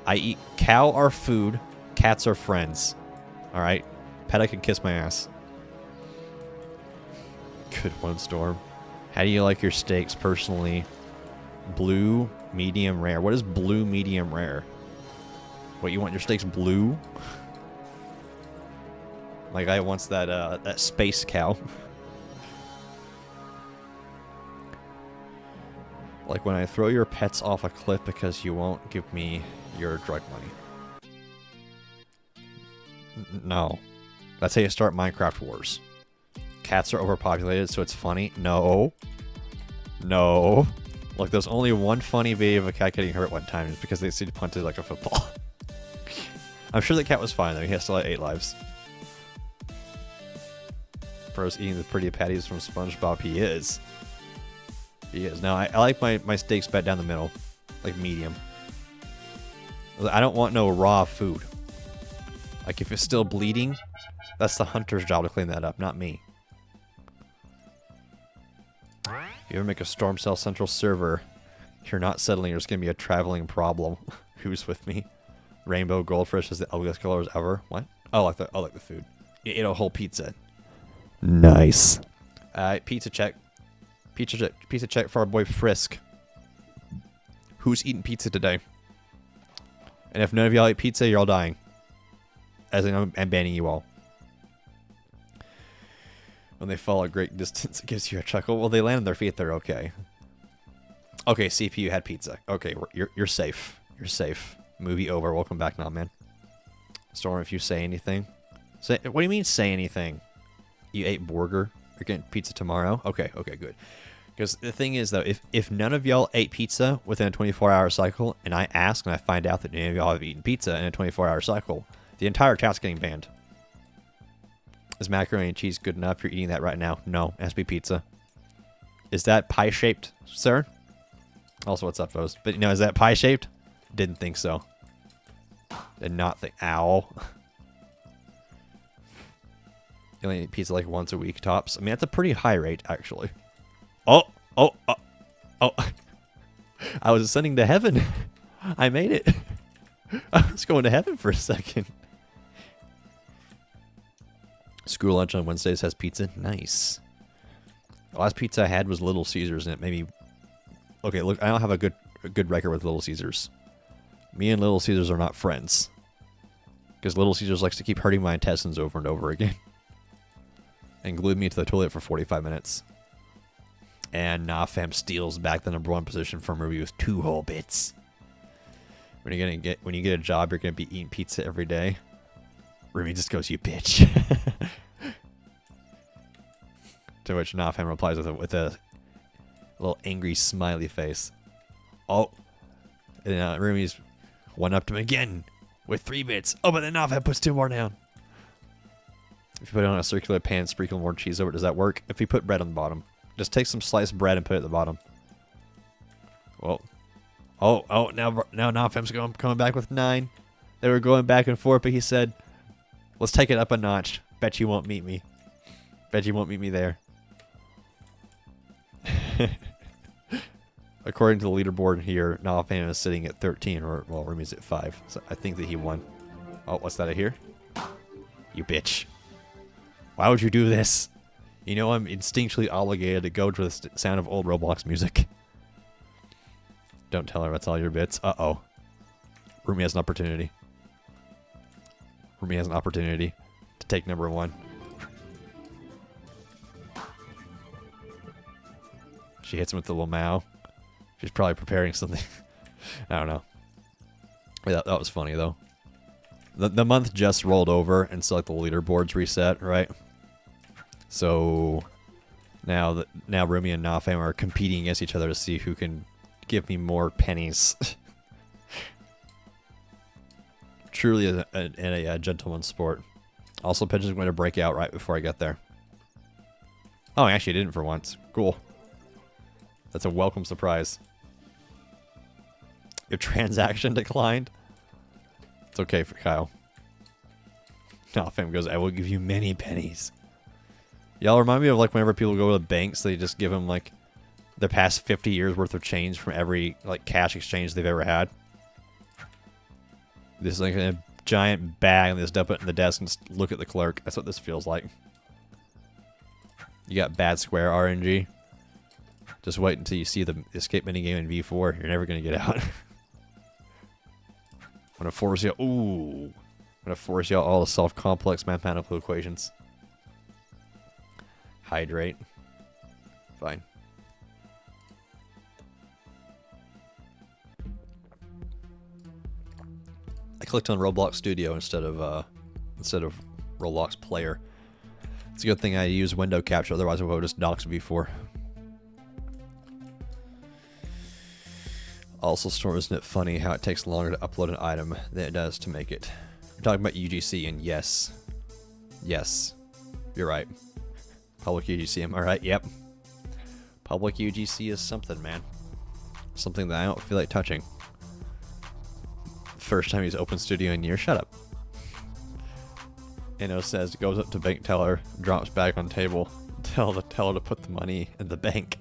I eat cow are food. Cats are friends. All right. Pet, I can kiss my ass. Good one, Storm. How do you like your steaks personally? Blue, medium rare. What is blue, medium rare? What, you want your steaks blue? My guy wants that that space cow. Like when I throw your pets off a cliff because you won't give me your drug money. No. That's how you start Minecraft wars. Cats are overpopulated, so it's funny. No. No. Look, there's only one funny video of a cat getting hurt one time. It's because they see punted like a football. I'm sure the cat was fine, though. He has still had 8 lives. Bro's eating the pretty patties from SpongeBob. He is. He is. Now, I like my steaks bet down the middle. Like medium. I don't want no raw food. Like, if it's still bleeding, that's the hunter's job to clean that up, not me. If you ever make a Storm Cell Central server, you're not settling, there's going to be a traveling problem. Who's with me? Rainbow goldfish is the ugliest colors ever. What? I like the food. You ate a whole pizza. Nice. Pizza check. Pizza check for our boy Frisk. Who's eating pizza today? And if none of y'all eat pizza, you're all dying. As in, I'm banning you all. When they fall a great distance, it gives you a chuckle. Well, they land on their feet, they're okay. Okay, CPU had pizza. Okay, you're safe. You're safe. Movie over. Welcome back now, man. Storm, if you say anything. What do you mean, say anything? You ate burger? You're getting pizza tomorrow? Okay, good. Because the thing is, though, if none of y'all ate pizza within a 24-hour cycle, and I ask and I find out that none of y'all have eaten pizza in a 24-hour cycle, the entire chat's getting banned. Is macaroni and cheese good enough? You're eating that right now. No, it has to be pizza. Is that pie-shaped, sir? Also, what's up, foes? But, is that pie-shaped? Didn't think so. Did not think... Ow. You only eat pizza like once a week, tops. I mean, that's a pretty high rate, actually. Oh. I was ascending to heaven. I made it. I was going to heaven for a second. School lunch on Wednesdays has pizza. Nice. The last pizza I had was Little Caesars, and it made me... Okay, look, I don't have a good record with Little Caesars. Me and Little Caesars are not friends. Because Little Caesars likes to keep hurting my intestines over and over again. And glued me to the toilet for 45 minutes. And Fam steals back the #1 position from Ruby with 2 whole bits. When you get a job, you're gonna be eating pizza every day. Ruby just goes, "You bitch." To which Fam replies with a little angry smiley face. Oh, and Ruby's one-upped him again with 3 bits. Oh, but then Fam puts 2 more down. If you put it on a circular pan, sprinkle more cheese over it, does that work? If you put bread on the bottom. Just take some sliced bread and put it at the bottom. Well, oh, now Fam's coming back with 9. They were going back and forth, but he said, "Let's take it up a notch. Bet you won't meet me. Bet you won't meet me there." According to the leaderboard here, Fam is sitting at 13, or well, Rumi's at 5. So I think that he won. Oh, what's that I hear? You bitch. Why would you do this? You know I'm instinctually obligated to go to the sound of old Roblox music. Don't tell her that's all your bits. Uh-oh. Rumi has an opportunity. Rumi has an opportunity to take #1. She hits him with the Lamau. She's probably preparing something. I don't know. Yeah, that was funny, though. The month just rolled over, and so like the leaderboards reset, right? So now Rumi and Nafam are competing against each other to see who can give me more pennies. Truly a gentleman's sport. Also, Pigeon's going to break out right before I get there. Oh, I actually didn't for once. Cool. That's a welcome surprise. Your transaction declined. It's okay for Kyle. Nafam goes, "I will give you many pennies." Y'all remind me of like whenever people go to the banks, they just give them like the past 50 years worth of change from every like cash exchange they've ever had. This is like a giant bag and they just dump it in the desk and just look at the clerk. That's what this feels like. You got bad square RNG. Just wait until you see the escape minigame in V4. You're never gonna get out. I'm gonna force you. Ooh. I'm gonna force you all the self-complex mathematical equations. Hydrate. Fine. I clicked on Roblox Studio instead of Roblox Player. It's a good thing I use window capture, otherwise I would have just doxed V4. Also, Storm, isn't it funny how it takes longer to upload an item than it does to make it? We're talking about UGC, and yes. Yes. You're right. Public UGC, am I right? Yep. Public UGC is something, man. Something that I don't feel like touching. First time he's opened studio in years. Shut up. Inno says, goes up to bank teller, drops back on table, tell the teller to put the money in the bank.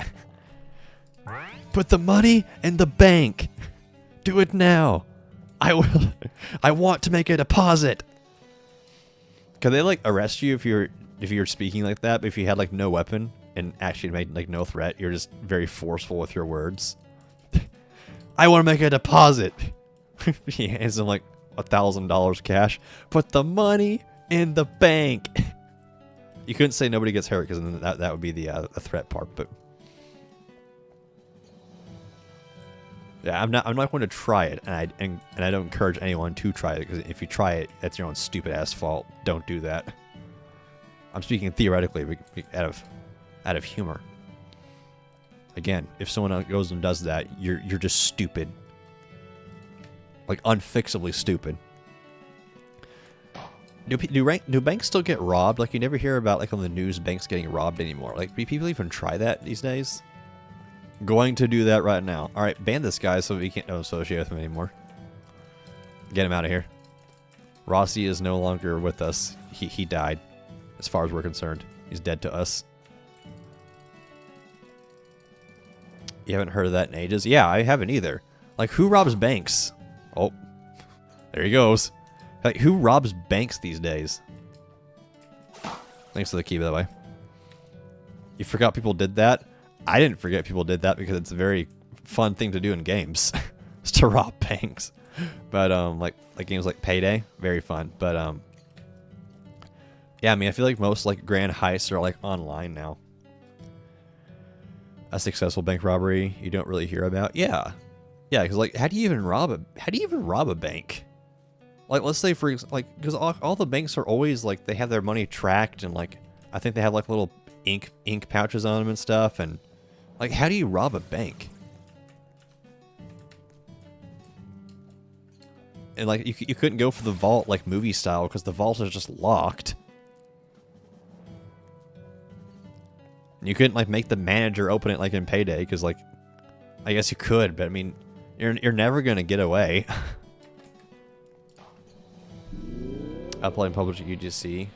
Put the money in the bank. Do it now. I will. I want to make a deposit. Can they like arrest you if you're speaking like that? But if you had like no weapon and actually made like no threat, you're just very forceful with your words. I want to make a deposit. He hands him like $1,000 cash. Put the money in the bank. You couldn't say nobody gets hurt because then that would be the threat part, but. Yeah, I'm not going to try it, and I don't encourage anyone to try it, because if you try it, that's your own stupid ass fault. Don't do that. I'm speaking theoretically, out of humor. Again, if someone goes and does that, you're just stupid, like unfixably stupid. Do banks still get robbed? Like you never hear about like on the news banks getting robbed anymore. Like do people even try that these days? Going to do that right now. Alright, ban this guy so we can't associate with him anymore. Get him out of here. Rossi is no longer with us. He died. As far as we're concerned. He's dead to us. You haven't heard of that in ages? Yeah, I haven't either. Like, who robs banks? Oh, there he goes. Like, who robs banks these days? Thanks for the key, by the way. You forgot people did that? I didn't forget people did that because it's a very fun thing to do in games. Is to rob banks. But, like games like Payday, very fun. But, yeah, I mean, I feel like most, like, grand heists are, like, online now. A successful bank robbery you don't really hear about? Yeah. Yeah, because, like, how do you even rob a bank? Like, let's say because all the banks are always, like, they have their money tracked and, like, I think they have, like, little ink pouches on them and stuff. And, like, how do you rob a bank? And, like, you couldn't go for the vault, like, movie style because the vault is just locked. You couldn't, like, make the manager open it like in Payday because, like, I guess you could, but, I mean, you're never going to get away. Uploading public to UGC.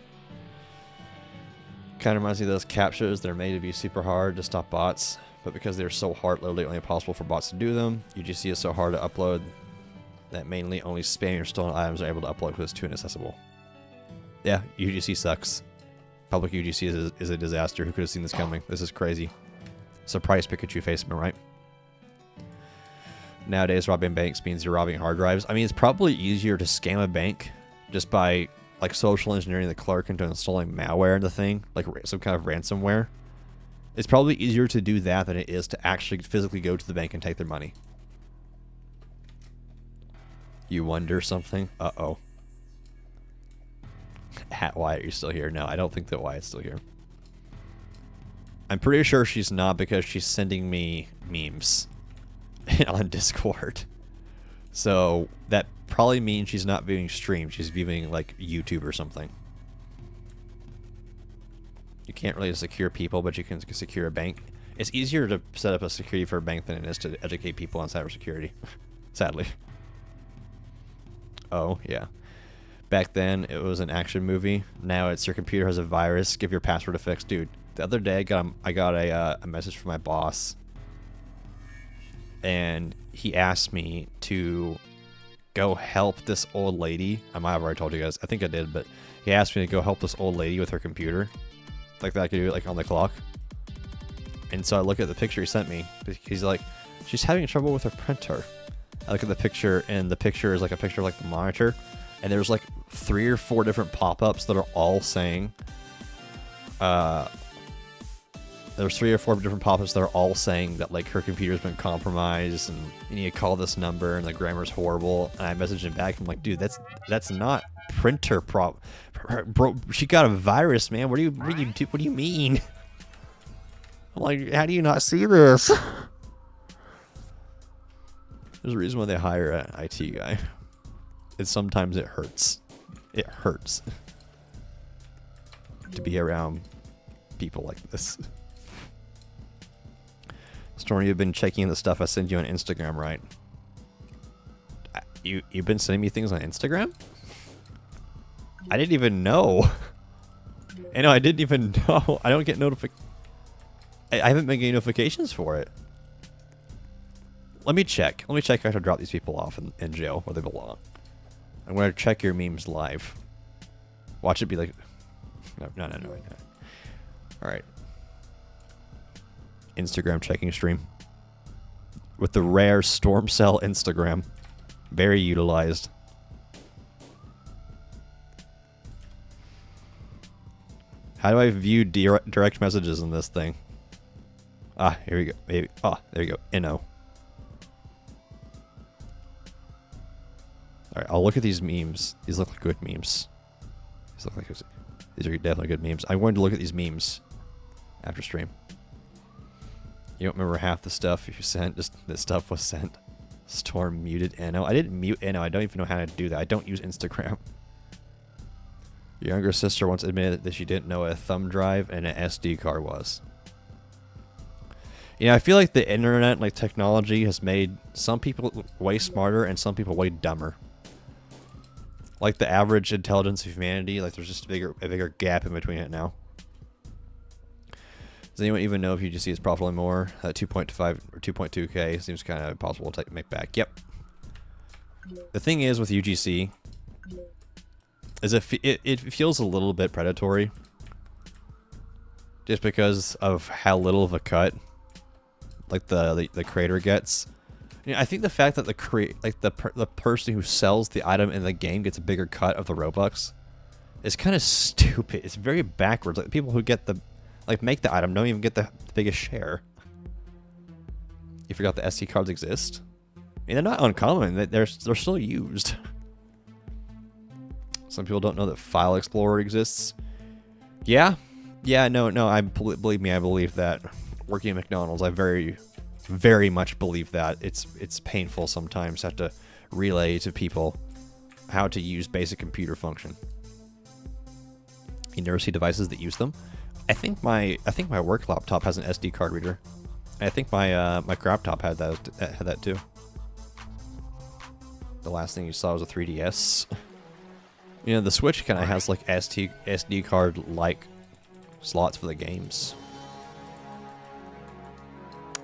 Kind of reminds me of those captures that are made to be super hard to stop bots, but because they're so hard, literally only possible for bots to do them, UGC is so hard to upload that mainly only spam or stolen items are able to upload because it's too inaccessible. Yeah, UGC sucks. Public UGC is a disaster. Who could have seen this coming? This is crazy. Surprise Pikachu face, am I right? Nowadays, robbing banks means you're robbing hard drives. I mean, it's probably easier to scam a bank just by, like, social engineering the clerk into installing malware in the thing, like some kind of ransomware. It's probably easier to do that than it is to actually physically go to the bank and take their money. You wonder something? Uh-oh. Wyatt, are you still here? No, I don't think that Wyatt's still here. I'm pretty sure she's not because she's sending me memes on Discord. So that probably means she's not viewing stream. She's viewing, like, YouTube or something. You can't really secure people, but you can secure a bank. It's easier to set up a security for a bank than it is to educate people on cybersecurity. Sadly. Oh, yeah. Back then, it was an action movie. Now it's your computer has a virus. Give your password a fix. Dude, the other day I got a message from my boss. And he asked me to go help this old lady. I might have already told you guys. I think I did, but he asked me to go help this old lady with her computer. Like that I could do it, like, on the clock. And so I look at the picture he sent me. He's like, she's having trouble with her printer. I look at the picture, and the picture is like a picture of, like, the monitor. And there's, like, 3 or 4 different pop-ups that are all saying, there's 3 or 4 different pop-ups that are all saying that, like, her computer's been compromised and you need to call this number and the grammar's horrible. And I messaged him back. I'm like, dude, that's not printer bro. She got a virus, man. What do you mean? I'm like, how do you not see this? There's a reason why they hire an IT guy. And sometimes it hurts. It hurts to be around people like this. Stormy, you've been checking the stuff I send you on Instagram, right? You've been sending me things on Instagram? I didn't even know. I know, I didn't even know. I don't get I haven't been getting notifications for it. Let me check. Let me check how to drop these people off in jail where they belong. I'm going to check your memes live. Watch it be like... No. Alright. Instagram checking stream. With the rare Storm Cell Instagram. Very utilized. How do I view direct messages in this thing? Ah, here we go. Maybe. Ah, there you go. Inno. Alright, I'll look at these memes. These look like good memes. These are definitely good memes. I'm going to look at these memes after stream. You don't remember half the stuff you sent, just this stuff was sent. Storm muted Inno. I didn't mute Inno. I don't even know how to do that. I don't use Instagram. Your younger sister once admitted that she didn't know what a thumb drive and an SD card was. You know, I feel like the internet, like technology, has made some people way smarter and some people way dumber. Like the average intelligence of humanity, like there's just a bigger gap in between it now. Does anyone even know if UGC is profitably more? 2.5 or 2.2k seems kind of impossible to make back. Yep. The thing is with UGC is it feels a little bit predatory, just because of how little of a cut like the creator gets. You know, I think the fact that the person who sells the item in the game gets a bigger cut of the Robux is kind of stupid. It's very backwards. Like, the people who get make the item don't even get the biggest share. You forgot the SD cards exist? I mean, they're not uncommon. They're still used. Some people don't know that File Explorer exists. Yeah, no. Believe me, I believe that. Working at McDonald's, I very much believe that. It's painful sometimes to have to relay to people how to use basic computer function. You never see devices that use them. I think my work laptop has an SD card reader. And I think my crap top had that too. The last thing you saw was a 3DS. You know, the Switch kind of has like SD card like slots for the games.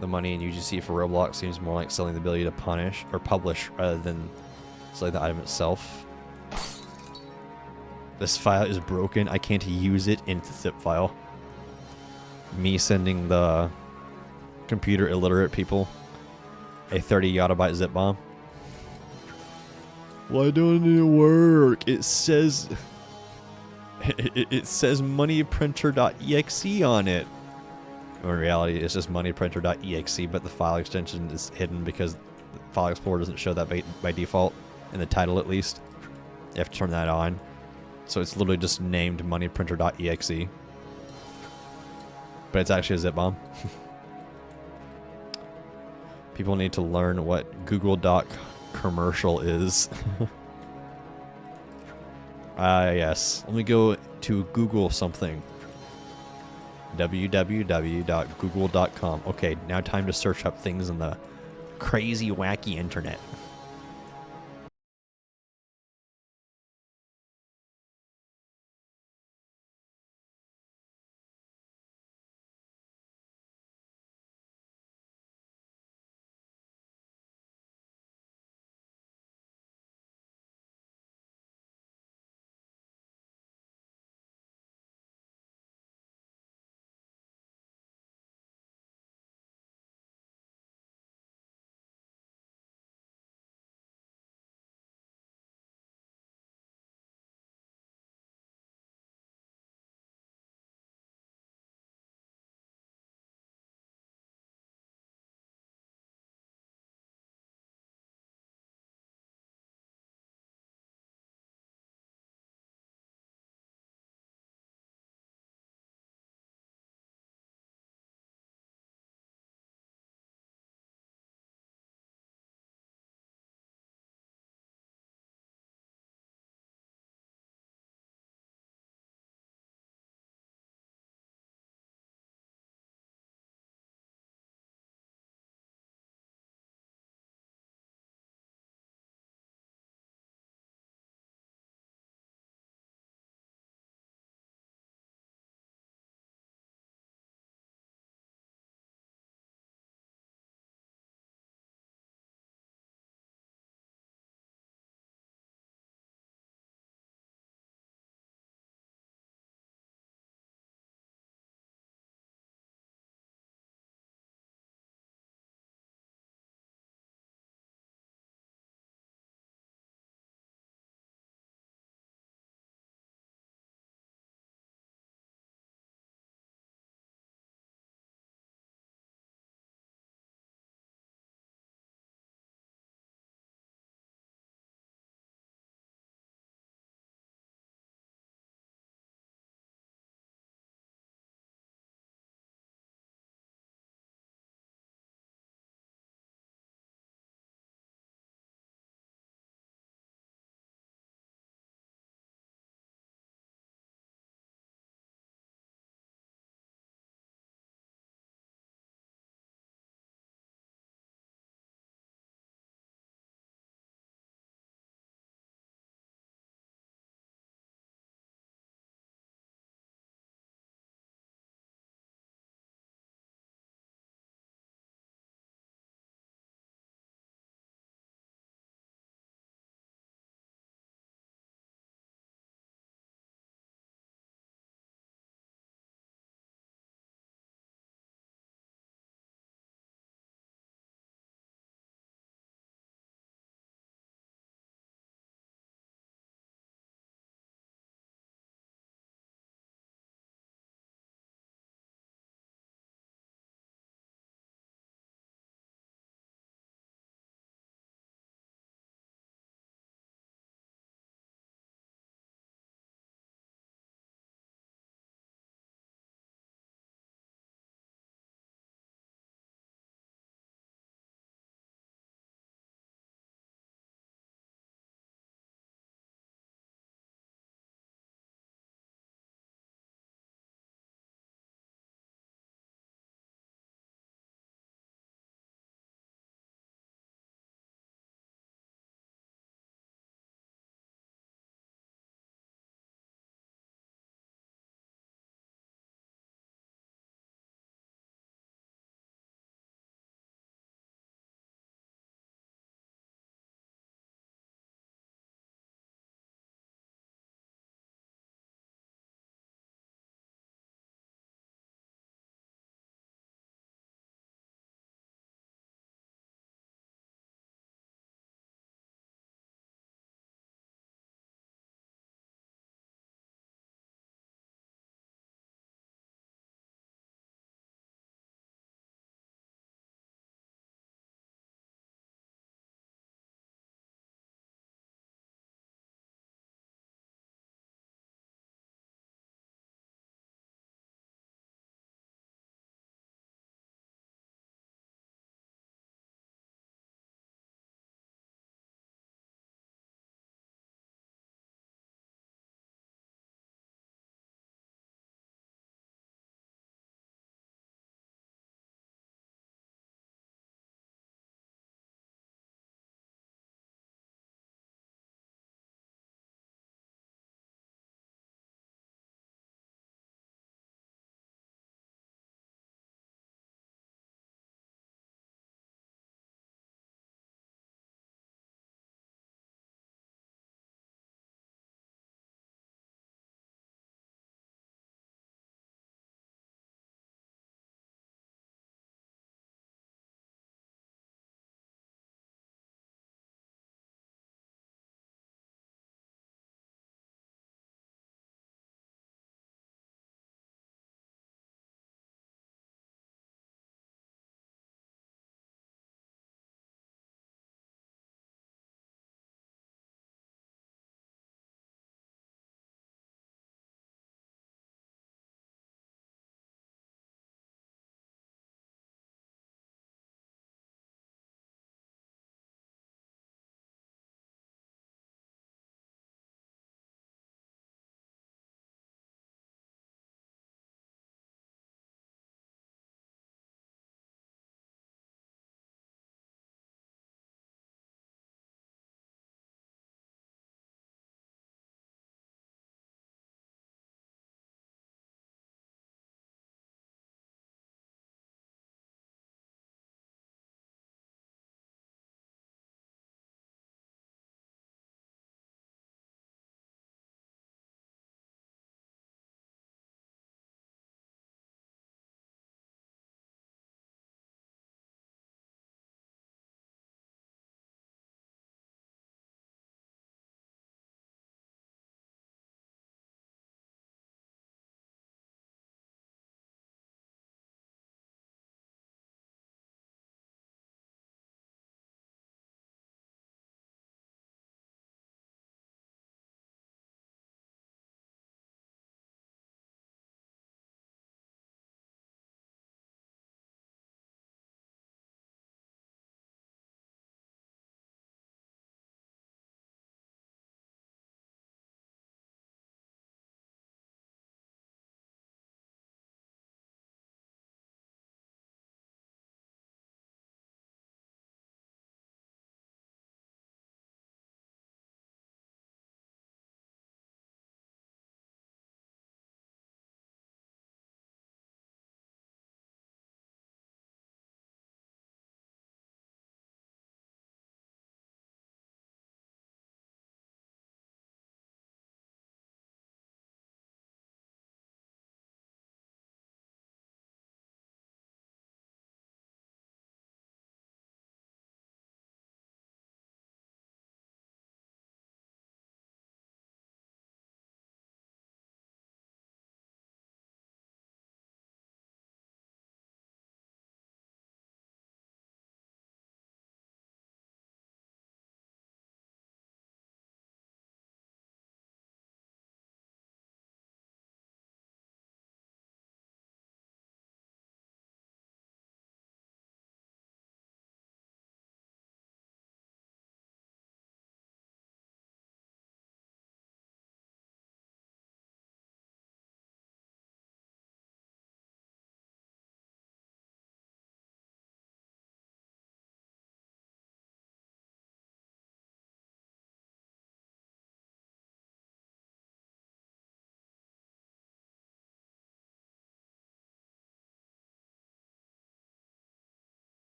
The money in UGC for Roblox seems more like selling the ability to publish rather than selling the item itself. This file is broken. I can't use it into zip file. Me sending the computer illiterate people a 30 yottabyte zip bomb. Why don't it work? It says it says moneyprinter.exe on it. In reality, it's just moneyprinter.exe, but the file extension is hidden because File Explorer doesn't show that by default, in the title at least. You have to turn that on. So it's literally just named moneyprinter.exe. But it's actually a zip bomb. People need to learn what Google Doc commercial is. Yes. Let me go to Google something. www.google.com. Okay, now time to search up things in the crazy, wacky internet.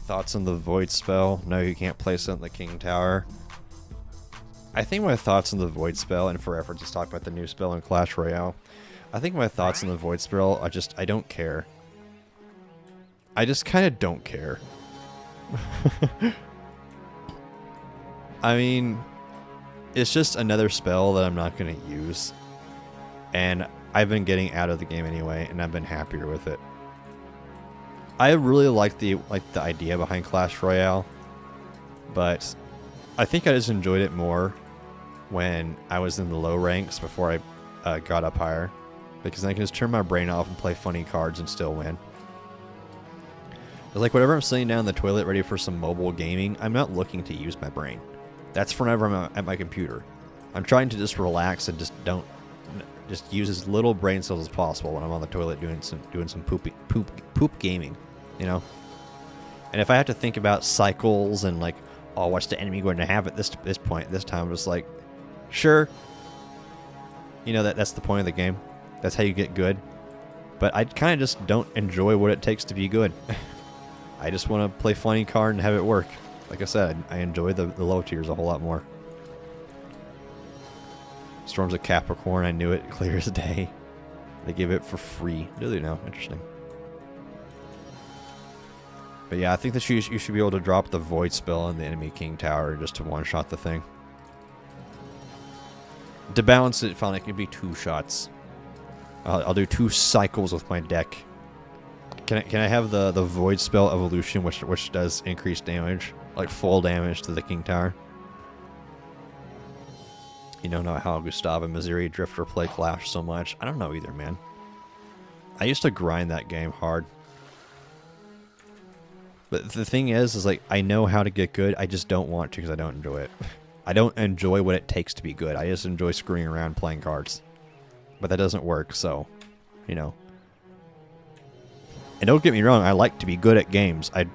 Thoughts on the Void spell? No, you can't place it in the King Tower. I think my thoughts on the Void spell, and for reference, let's talk about the new spell in Clash Royale. I think my thoughts on the Void spell are I don't care. I just kind of don't care. I mean, it's just another spell that I'm not going to use. And I've been getting out of the game anyway, and I've been happier with it. I really like the idea behind Clash Royale, but I think I just enjoyed it more when I was in the low ranks before I got up higher, because I can just turn my brain off and play funny cards and still win. It's like whenever I'm sitting down in the toilet ready for some mobile gaming, I'm not looking to use my brain. That's whenever I'm at my computer. I'm trying to just relax and just use as little brain cells as possible when I'm on the toilet doing some poop gaming, you know. And if I have to think about cycles and like, oh, what's the enemy going to have at this time, I'm just like, sure. You know, that's the point of the game. That's how you get good. But I kind of just don't enjoy what it takes to be good. I just want to play funny card and have it work. Like I said, I enjoy the low tiers a whole lot more. Storm's a Capricorn. I knew it clear as day. They give it for free. Do they know? Interesting. But yeah, I think that you should be able to drop the Void spell in the enemy King Tower just to one-shot the thing. To balance it, finally, it can be 2 shots. I'll do 2 cycles with my deck. Can I have the Void spell evolution, which does increase damage, like full damage to the King Tower? You don't know how Gustav and Missouri Drifter play Clash so much. I don't know either, man. I used to grind that game hard. But the thing is like, I know how to get good. I just don't want to because I don't enjoy it. I don't enjoy what it takes to be good. I just enjoy screwing around playing cards. But that doesn't work, so, you know. And don't get me wrong, I like to be good at games. I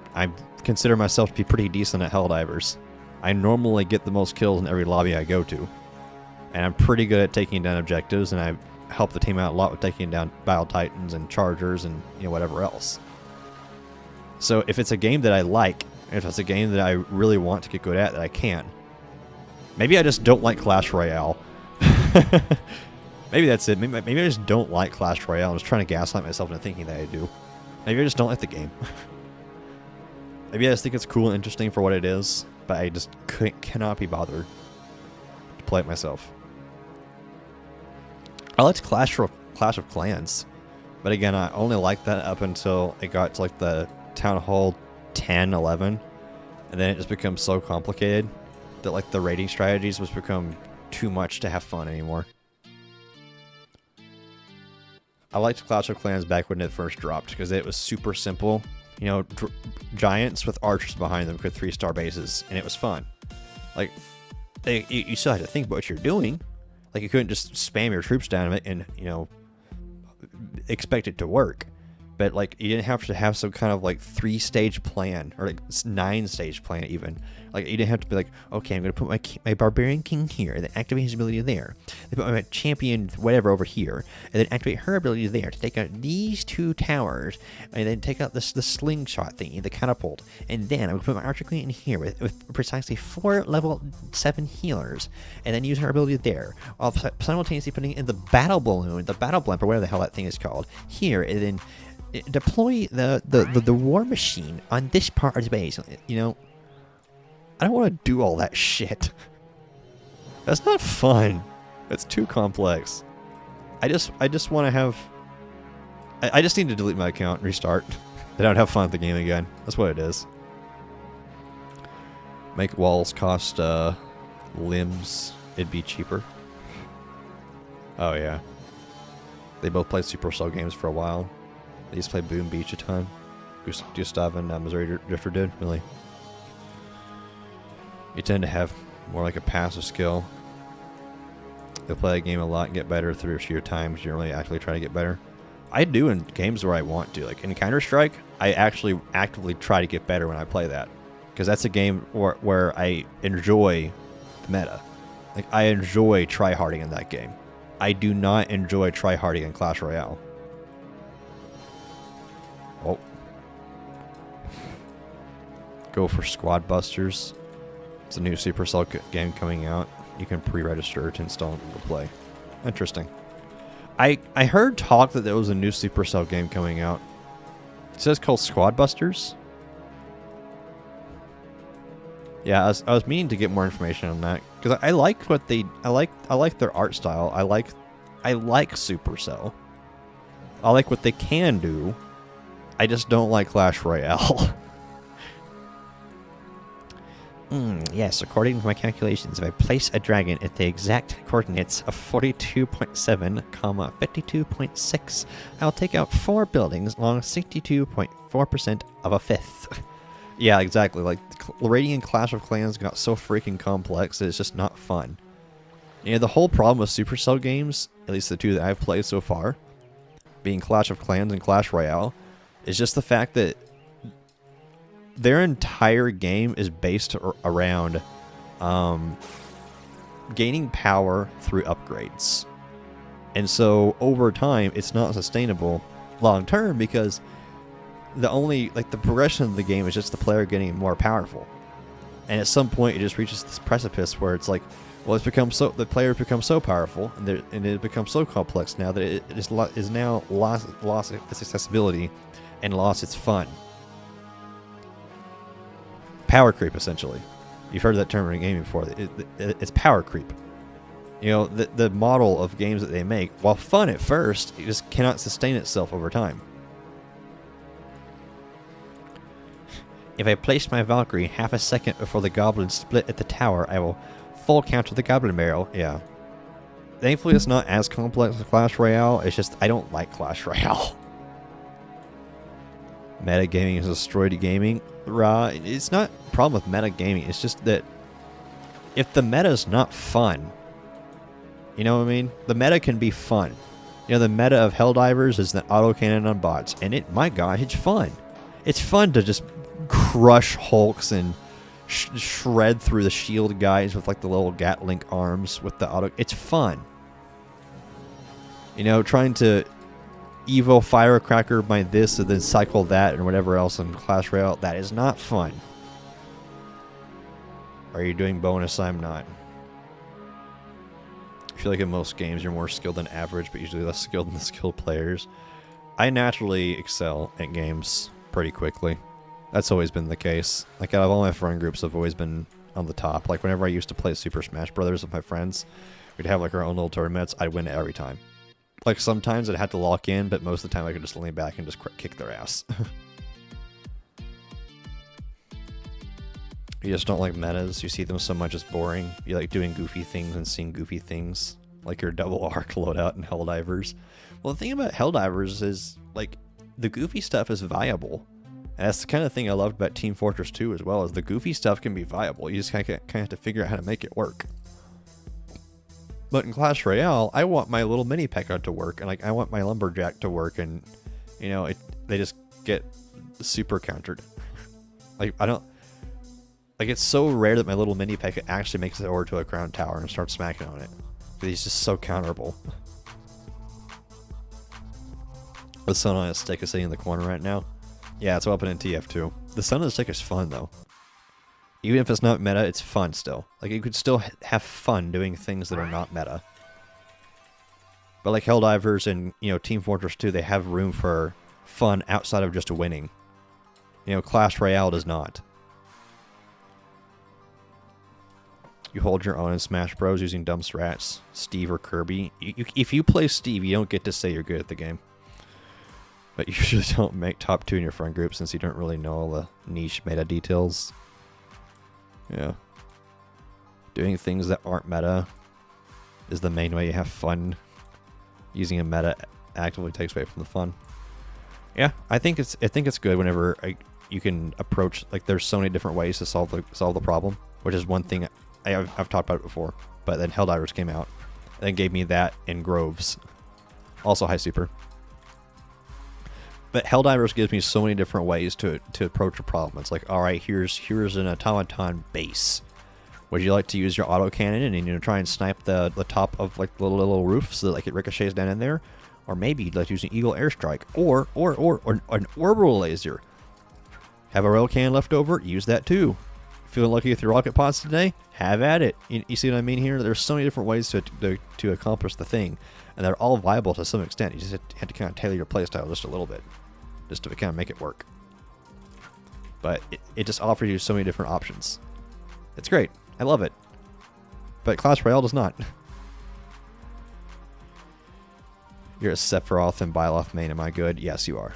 consider myself to be pretty decent at Helldivers. I normally get the most kills in every lobby I go to. And I'm pretty good at taking down objectives, and I help the team out a lot with taking down Battle Titans and Chargers and, you know, whatever else. So if it's a game that I like, if it's a game that I really want to get good at that I can, maybe I just don't like Clash Royale. Maybe that's it. Maybe I just don't like Clash Royale. I'm just trying to gaslight myself into thinking that I do. Maybe I just don't like the game. Maybe I just think it's cool and interesting for what it is, but I just cannot be bothered to play it myself. I liked Clash of Clans, but again, I only liked that up until it got to like the Town Hall 10, 11, and then it just becomes so complicated that like the raiding strategies was become too much to have fun anymore. I liked Clash of Clans back when it first dropped because it was super simple. You know, giants with archers behind them could 3-star bases, and it was fun. Like, you still had to think about what you're doing. Like, you couldn't just spam your troops down and, you know, expect it to work. But, like, you didn't have to have some kind of, like, 3-stage plan, or, like, 9-stage plan, even. Like, you didn't have to be like, okay, I'm going to put my Barbarian King here, then activate his ability there. Then put my Champion whatever over here, and then activate her ability there to take out these 2 towers, and then take out the slingshot thingy, the catapult. And then I'm going to put my Archer Queen in here with precisely 4 level 7 healers, and then use her ability there, while simultaneously putting in the Battle Balloon, the Battle Blimp, or whatever the hell that thing is called, here, and then deploy the war machine on this part of the base. You know, I don't want to do all that shit. That's not fun. That's too complex. I just want to have. I just need to delete my account and restart. Then I'd have fun with the game again. That's what it is. Make walls cost limbs. It'd be cheaper. Oh yeah. They both played Supercell games for a while. They used to play Boom Beach a ton. Gustav and Missouri Drifter did, really. You tend to have more like a passive skill. You'll play a game a lot and get better through sheer time because you don't really actually try to get better. I do in games where I want to. Like in Counter-Strike, I actually actively try to get better when I play that. Because that's a game where I enjoy the meta. Like, I enjoy tryharding in that game. I do not enjoy tryharding in Clash Royale. Oh. go for Squad Busters. It's a new Supercell game coming out. You can pre-register to install and play. Interesting. I heard talk that there was a new Supercell game coming out. It says called Squad Busters. Yeah, I was meaning to get more information on that because I like what they I like their art style. I like Supercell. I like what they can do. I just don't like Clash Royale. Yes, according to my calculations, if I place a dragon at the exact coordinates of 42.7, 52.6, I'll take out 4 buildings along 62.4% of a fifth. Yeah, exactly. Like, Radiant Clash of Clans got so freaking complex that it's just not fun. You know, the whole problem with Supercell games, at least the 2 that I've played so far, being Clash of Clans and Clash Royale, is just the fact that their entire game is based around gaining power through upgrades. And so over time, it's not sustainable long term because the progression of the game is just the player getting more powerful. And at some point, it just reaches this precipice where it's like, well, the player becomes so powerful and it becomes so complex now that it is now lost its accessibility and lost its fun. Power creep, essentially. You've heard that term in gaming before. It's power creep. You know, the model of games that they make, while fun at first, it just cannot sustain itself over time. If I place my Valkyrie half a second before the goblins split at the tower, I will full counter the goblin barrel. Yeah. Thankfully, it's not as complex as Clash Royale. It's just, I don't like Clash Royale. Metagaming has destroyed gaming. It's not a problem with metagaming. It's just that if the meta is not fun, you know what I mean? The meta can be fun. You know, the meta of Helldivers is the autocannon on bots, and my god, it's fun. It's fun to just crush hulks and shred through the shield guys with like the little Gatling arms with the auto. It's fun. You know, trying to Evo Firecracker by this and then cycle that and whatever else in Clash Royale, that is not fun. Are you doing bonus? I'm not. I feel like in most games you're more skilled than average, but usually less skilled than the skilled players. I naturally excel at games pretty quickly. That's always been the case. Like, out of all my friend groups, I've always been on the top. Like, whenever I used to play Super Smash Brothers with my friends, we'd have like our own little tournaments. I'd win every time. Like, sometimes I'd have to lock in, but most of the time I could just lean back and just kick their ass. You just don't like metas. You see them so much as boring. You like doing goofy things and seeing goofy things. Like your double arc loadout in Helldivers. Well, the thing about Helldivers is, like, the goofy stuff is viable. And that's the kind of thing I loved about Team Fortress 2 as well, is the goofy stuff can be viable. You just kind of have to figure out how to make it work. But in Clash Royale, I want my little mini P.E.K.K.A to work, and like I want my Lumberjack to work, and you know, they just get super countered. Like, I don't... Like, it's so rare that my little mini P.E.K.K.A actually makes it over to a crown tower and starts smacking on it. But he's just so counterable. The Sun on a Stick is sitting in the corner right now. Yeah, it's open in TF2. The Sun on a Stick is fun, though. Even if it's not meta, it's fun still. Like, you could still have fun doing things that are not meta. But like Helldivers and, you know, Team Fortress 2, they have room for fun outside of just winning. You know, Clash Royale does not. You hold your own in Smash Bros. Using dumb strats, Steve or Kirby. If you play Steve, you don't get to say you're good at the game. But you usually don't make top 2 in your friend group since you don't really know all the niche meta details. Yeah. Doing things that aren't meta is the main way you have fun. Using a meta actively takes away from the fun. Yeah, I think it's good whenever you can approach, like, there's so many different ways to solve the problem, which is one thing I've talked about it before. But then Helldivers came out and then gave me that in Groves. Also high super. But Helldivers gives me so many different ways to approach a problem. It's like, all right, here's an automaton base. Would you like to use your autocannon and, you know, try and snipe the top of like the little roof so that like it ricochets down in there? Or maybe you'd like to use an Eagle Airstrike or an orbital laser. Have a rail can left over? Use that too. Feeling lucky with your rocket pods today? Have at it. You see what I mean here? There's so many different ways to accomplish the thing, and they're all viable to some extent. You just have to kind of tailor your playstyle just a little bit, just to kind of make it work. But it just offers you so many different options. It's great. I love it. But Clash Royale does not. You're a Sephiroth and Byleth main. Am I good? Yes, you are.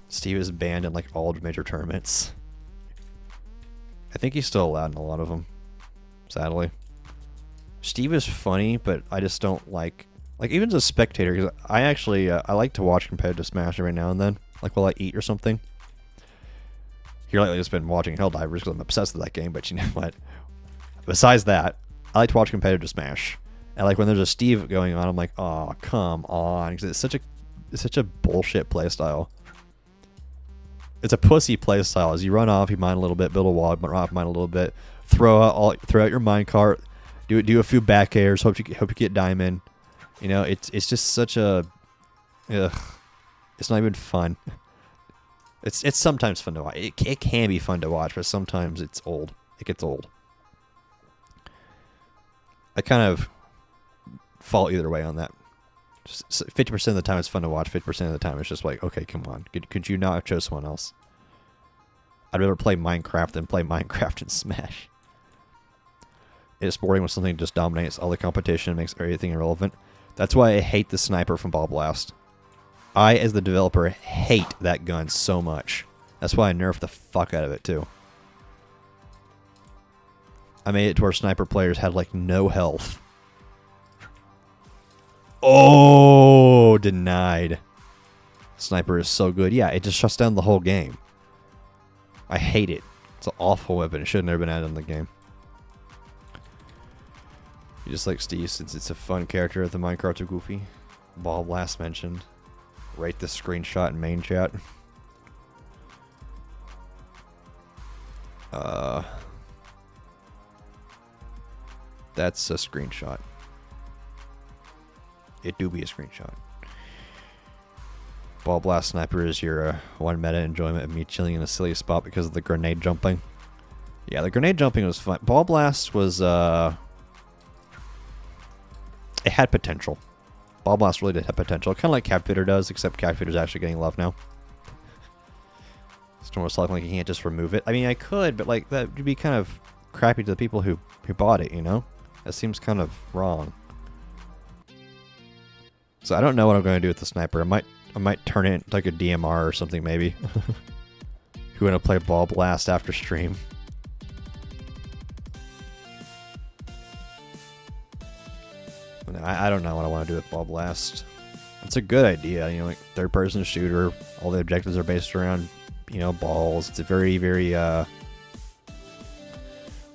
Steve is banned in like all major tournaments. I think he's still allowed in a lot of them, sadly. Steve is funny, but I just don't like even as a spectator, because I actually I like to watch competitive Smash every now and then, like while I eat or something. Here lately, I've just been watching Helldivers because I'm obsessed with that game. But you know what? Besides that, I like to watch competitive Smash, and like when there's a Steve going on, I'm like, oh come on, because it's such a bullshit playstyle. It's a pussy playstyle. As you run off, you mine a little bit, build a wall, run off, mine a little bit, throw out your minecart, do a few back airs, hope you get diamond. You know, it's just such a, ugh. It's not even fun. It's sometimes fun to watch. It can be fun to watch, but sometimes it's old. It gets old. I kind of fall either way on that. 50% of the time it's fun to watch. 50% of the time it's just like, okay, come on. Could you not have chose someone else? I'd rather play Minecraft than play Minecraft and Smash. It's boring when something just dominates all the competition and makes everything irrelevant. That's why I hate the sniper from Ball Blast. I, as the developer, hate that gun so much. That's why I nerfed the fuck out of it, too. I made it to where sniper players had, like, no health. Oh, denied. Sniper is so good. Yeah, it just shuts down the whole game. I hate it. It's an awful weapon. It should have never been added in the game. You just like Steve since it's a fun character. The minecarts are goofy. Ball Blast mentioned. Rate the screenshot in main chat. That's a screenshot. It do be a screenshot. Ball Blast Sniper is your one meta enjoyment of me chilling in a silly spot because of the grenade jumping. Yeah, the grenade jumping was fun. Ball Blast was, it had potential. Ball Blast really did have potential. Kind of like Captivator does, except Captivator's actually getting love now. Storm was talking like you can't just remove it. I mean, I could, but like that would be kind of crappy to the people who bought it, you know? That seems kind of wrong. So I don't know what I'm going to do with the sniper. I might turn it into like a DMR or something maybe. Who want to play Ball Blast after stream? I don't know what I want to do with Ball Blast. It's a good idea, you know, like third-person shooter. All the objectives are based around, you know, balls. It's a very, very, it's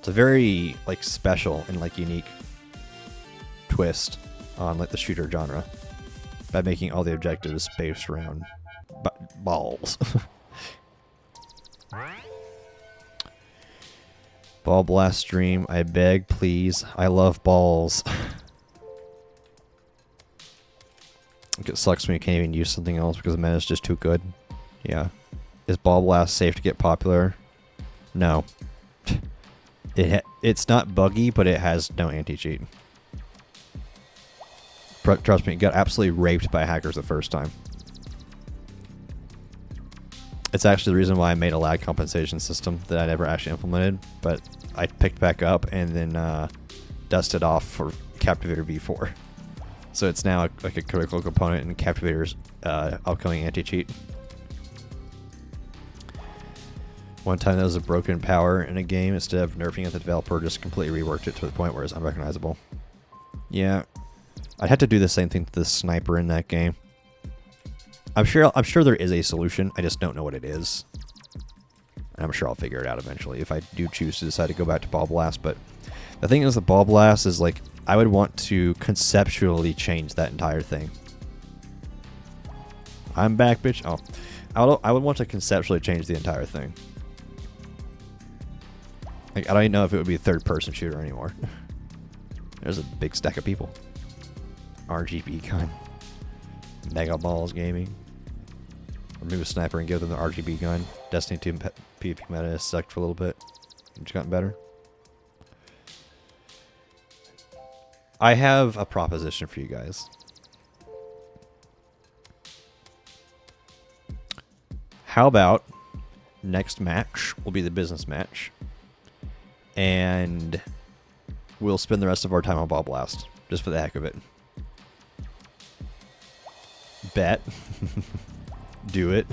a very like special and like unique twist on like the shooter genre by making all the objectives based around balls. Ball Blast stream, I beg, please. I love balls. It sucks when you can't even use something else because the meta is just too good. Yeah. Is Ball Blast safe to get popular? No. It's not buggy, but it has no anti-cheat. Trust me, it got absolutely raped by hackers the first time. It's actually the reason why I made a lag compensation system that I never actually implemented, but I picked back up and then dusted off for Captivator V4. So it's now like a critical component in Captivator's upcoming anti-cheat. One time there was a broken power in a game. Instead of nerfing it, the developer just completely reworked it to the point where it's unrecognizable. Yeah, I'd have to do the same thing to the sniper in that game. I'm sure there is a solution. I just don't know what it is. And I'm sure I'll figure it out eventually if I do choose to decide to go back to Ball Blast. But the thing is, the Ball Blast is like, I would want to conceptually change that entire thing. I'm back, bitch. Oh, I would want to conceptually change the entire thing. Like, I don't even know if it would be a third-person shooter anymore. There's a big stack of people. RGB kind. Mega Balls Gaming. Remove a sniper and give them the RGB gun. Destiny 2 PvP meta has sucked for a little bit. It's gotten better. I have a proposition for you guys. How about next match will be the business match, and we'll spend the rest of our time on Ball Blast, just for the heck of it. Bet. Do it.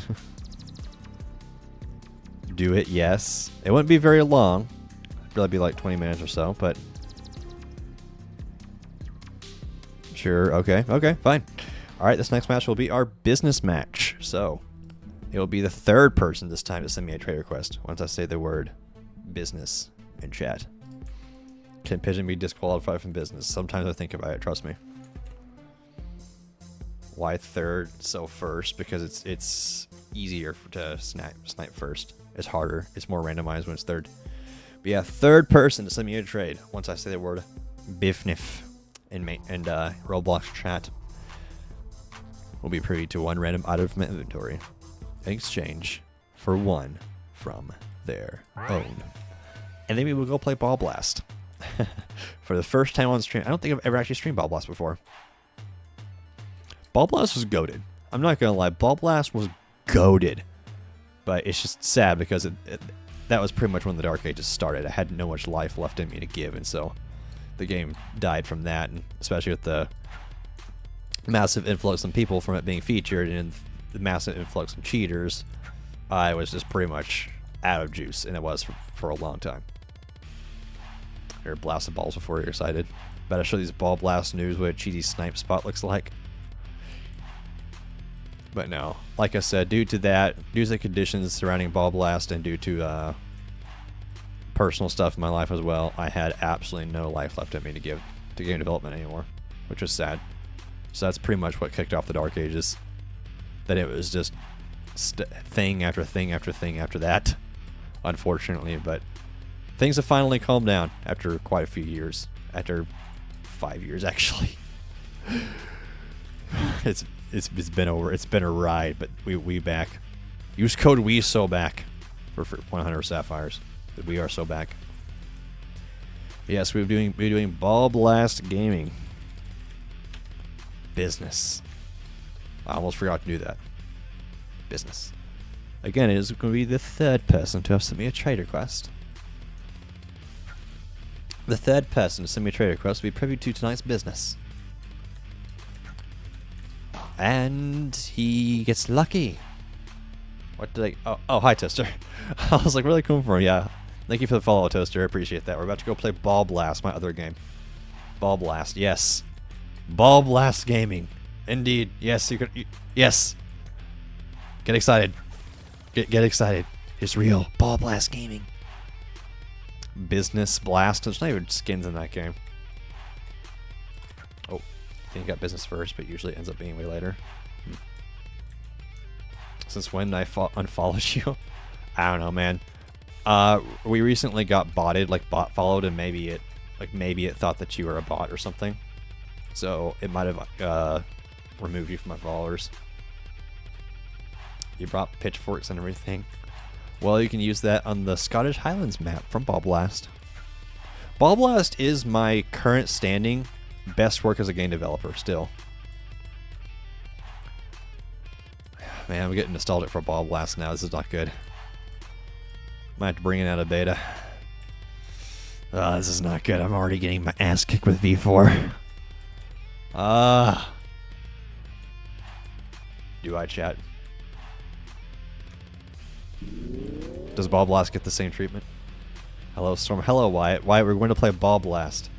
Do it, yes. It wouldn't be very long. It'd probably be like 20 minutes or so, but... Sure, okay, fine. Alright, this next match will be our business match. So, it will be the third person this time to send me a trade request once I say the word business in chat. Can Pigeon be disqualified from business? Sometimes I think about it, trust me. Why third, so first? Because it's easier to snipe first. It's harder. It's more randomized when it's third. But yeah, third person to send me a trade once I say the word biffniff in Roblox chat will be privy to one random item from my inventory in exchange for one from their own. And then we will go play Ball Blast. For the first time on stream. I don't think I've ever actually streamed Ball Blast before. Ball Blast was goated. I'm not gonna lie, Ball Blast was goated. But it's just sad because that was pretty much when the Dark Ages started. I had no much life left in me to give, and so the game died from that, and especially with the massive influx of people from it being featured and the massive influx of cheaters, I was just pretty much out of juice, and it was for a long time. Here, blast the balls before you're excited. Better show these Ball Blast news what a cheesy snipe spot looks like. But no, like I said, due to the conditions surrounding Ball Blast and due to personal stuff in my life as well, I had absolutely no life left in me to give to game development anymore, which was sad. So that's pretty much what kicked off the Dark Ages. That it was just thing after thing after thing after that, unfortunately. But things have finally calmed down after quite a few years. After 5 years, actually. It's been over. It's been a ride, but we back. Use code we so back for 100 sapphires. We are so back. Yes, we're doing Ball Blast Gaming business. I almost forgot to do that. Business. Again, it is going to be the third person to have sent me a trade request. The third person to send me a trade request will be privy to tonight's business. And he gets lucky. What did oh, hi, Toaster. I was like, really cool for him. Yeah. Thank you for the follow, Toaster. I appreciate that. We're about to go play Ball Blast, my other game. Ball Blast, yes. Ball Blast Gaming. Indeed. Yes, yes. Get excited. Get excited. It's real. Ball Blast Gaming. Business Blast. There's not even skins in that game. Oh. I think you got business first, but usually it ends up being way later. Since when did I unfollow you? I don't know, man. We recently got botted, like bot followed, and maybe it thought that you were a bot or something. So it might have removed you from my followers. You brought pitchforks and everything. Well, you can use that on the Scottish Highlands map from Ball Blast. Ball Blast is my current standing best work as a game developer still. Man, I'm getting nostalgic for Ball Blast now. This is not good. Might have to bring it out of beta. This is not good. I'm already getting my ass kicked with V4. Do I chat? Does Ball Blast get the same treatment? Hello, Storm. Hello, Wyatt. Wyatt, we're going to play Ball Blast.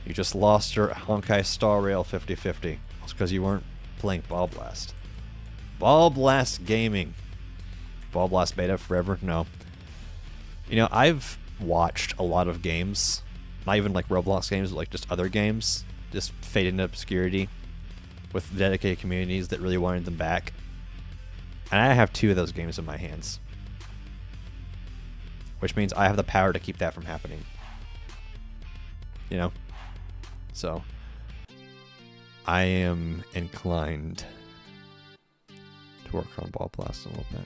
You just lost your Honkai Star Rail 50/50. It's because you weren't playing Ball Blast. Ball Blast Gaming. Ball Blast beta forever? No. You know, I've watched a lot of games, not even like Roblox games, but like just other games, just fade into obscurity with dedicated communities that really wanted them back. And I have 2 of those games in my hands. Which means I have the power to keep that from happening. You know? So, I am inclined to work on Ball Blast a little bit.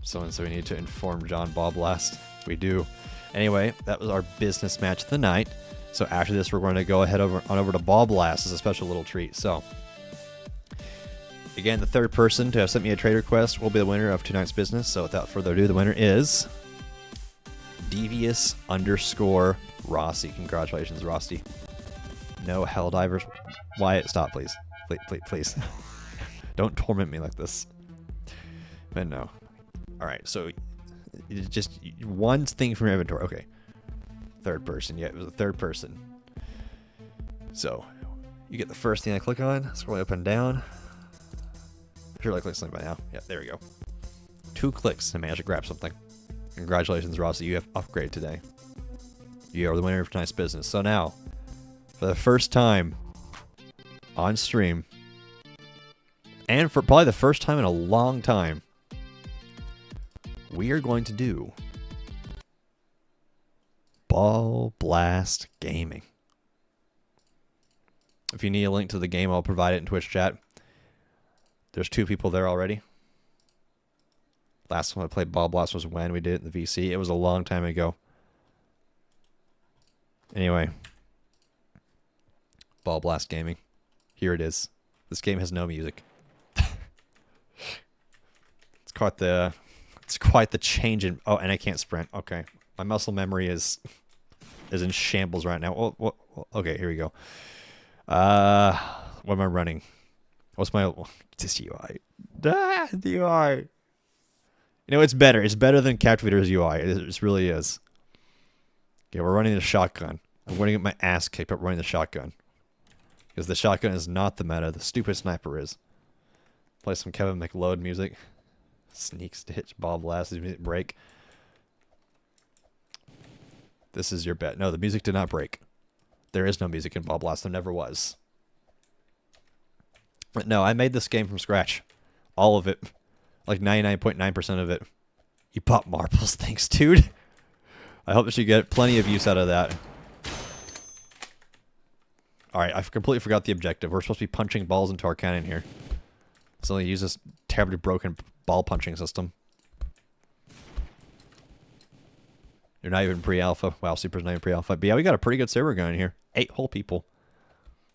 So we need to inform John Ball Blast. We do. Anyway, that was our business match of the night. So after this, we're going to go ahead over to Ball Blast as a special little treat. So again, the third person to have sent me a trade request will be the winner of tonight's business. So without further ado, the winner is Devious_Rossi. Congratulations, Rossi. No Helldivers. Wyatt, stop, please. Please. Don't torment me like this. But no. Alright, so just one thing from your inventory. Okay. Third person. Yeah, it was the third person. So, you get the first thing I click on. Scroll up and down. Sure, I click something by now. Yeah, there we go. 2 clicks and manage to grab something. Congratulations, Rossi. You have upgraded today. You are the winner of tonight's business. So now, for the first time on stream, and for probably the first time in a long time, we are going to do Ball Blast Gaming. If you need a link to the game, I'll provide it in Twitch chat. There's 2 people there already. Last time I played Ball Blast was when we did it in the VC. It was a long time ago. Anyway. Ball Blast Gaming. Here it is. This game has no music. It's quite the change in... Oh, and I can't sprint. Okay. My muscle memory is in shambles right now. Oh, okay, here we go. What am I running? What's my... This UI. The UI. You know, it's better. It's better than Captivator's UI. It really is. Okay, we're running the shotgun. I'm going to get my ass kicked up running the shotgun. Because the shotgun is not the meta. The stupid sniper is. Play some Kevin McLeod music. Sneak Stitch, Ball Blast, music break. This is your bet. No, the music did not break. There is no music in Ball Blast. There never was. But no, I made this game from scratch. All of it. Like 99.9% of it. You pop marbles. Thanks, dude. I hope that you get plenty of use out of that. Alright, I completely forgot the objective. We're supposed to be punching balls into our cannon here. So they use this terribly broken ball punching system. You're not even pre-alpha. Wow, Super's not even pre-alpha. But yeah, we got a pretty good server going here. 8 whole people.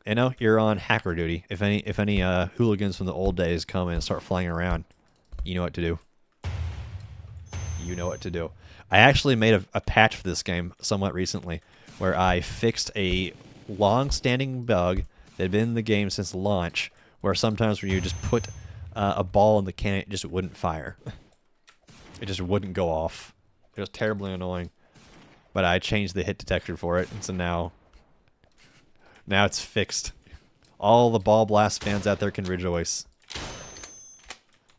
You know, you're on hacker duty. If any hooligans from the old days come in and start flying around, you know what to do. You know what to do. I actually made a patch for this game somewhat recently where I fixed a long-standing bug that had been in the game since launch, where sometimes when you just put a ball in the cannon, it just wouldn't fire. It just wouldn't go off. It was terribly annoying. But I changed the hit detector for it, and so now it's fixed. All the Ball Blast fans out there can rejoice.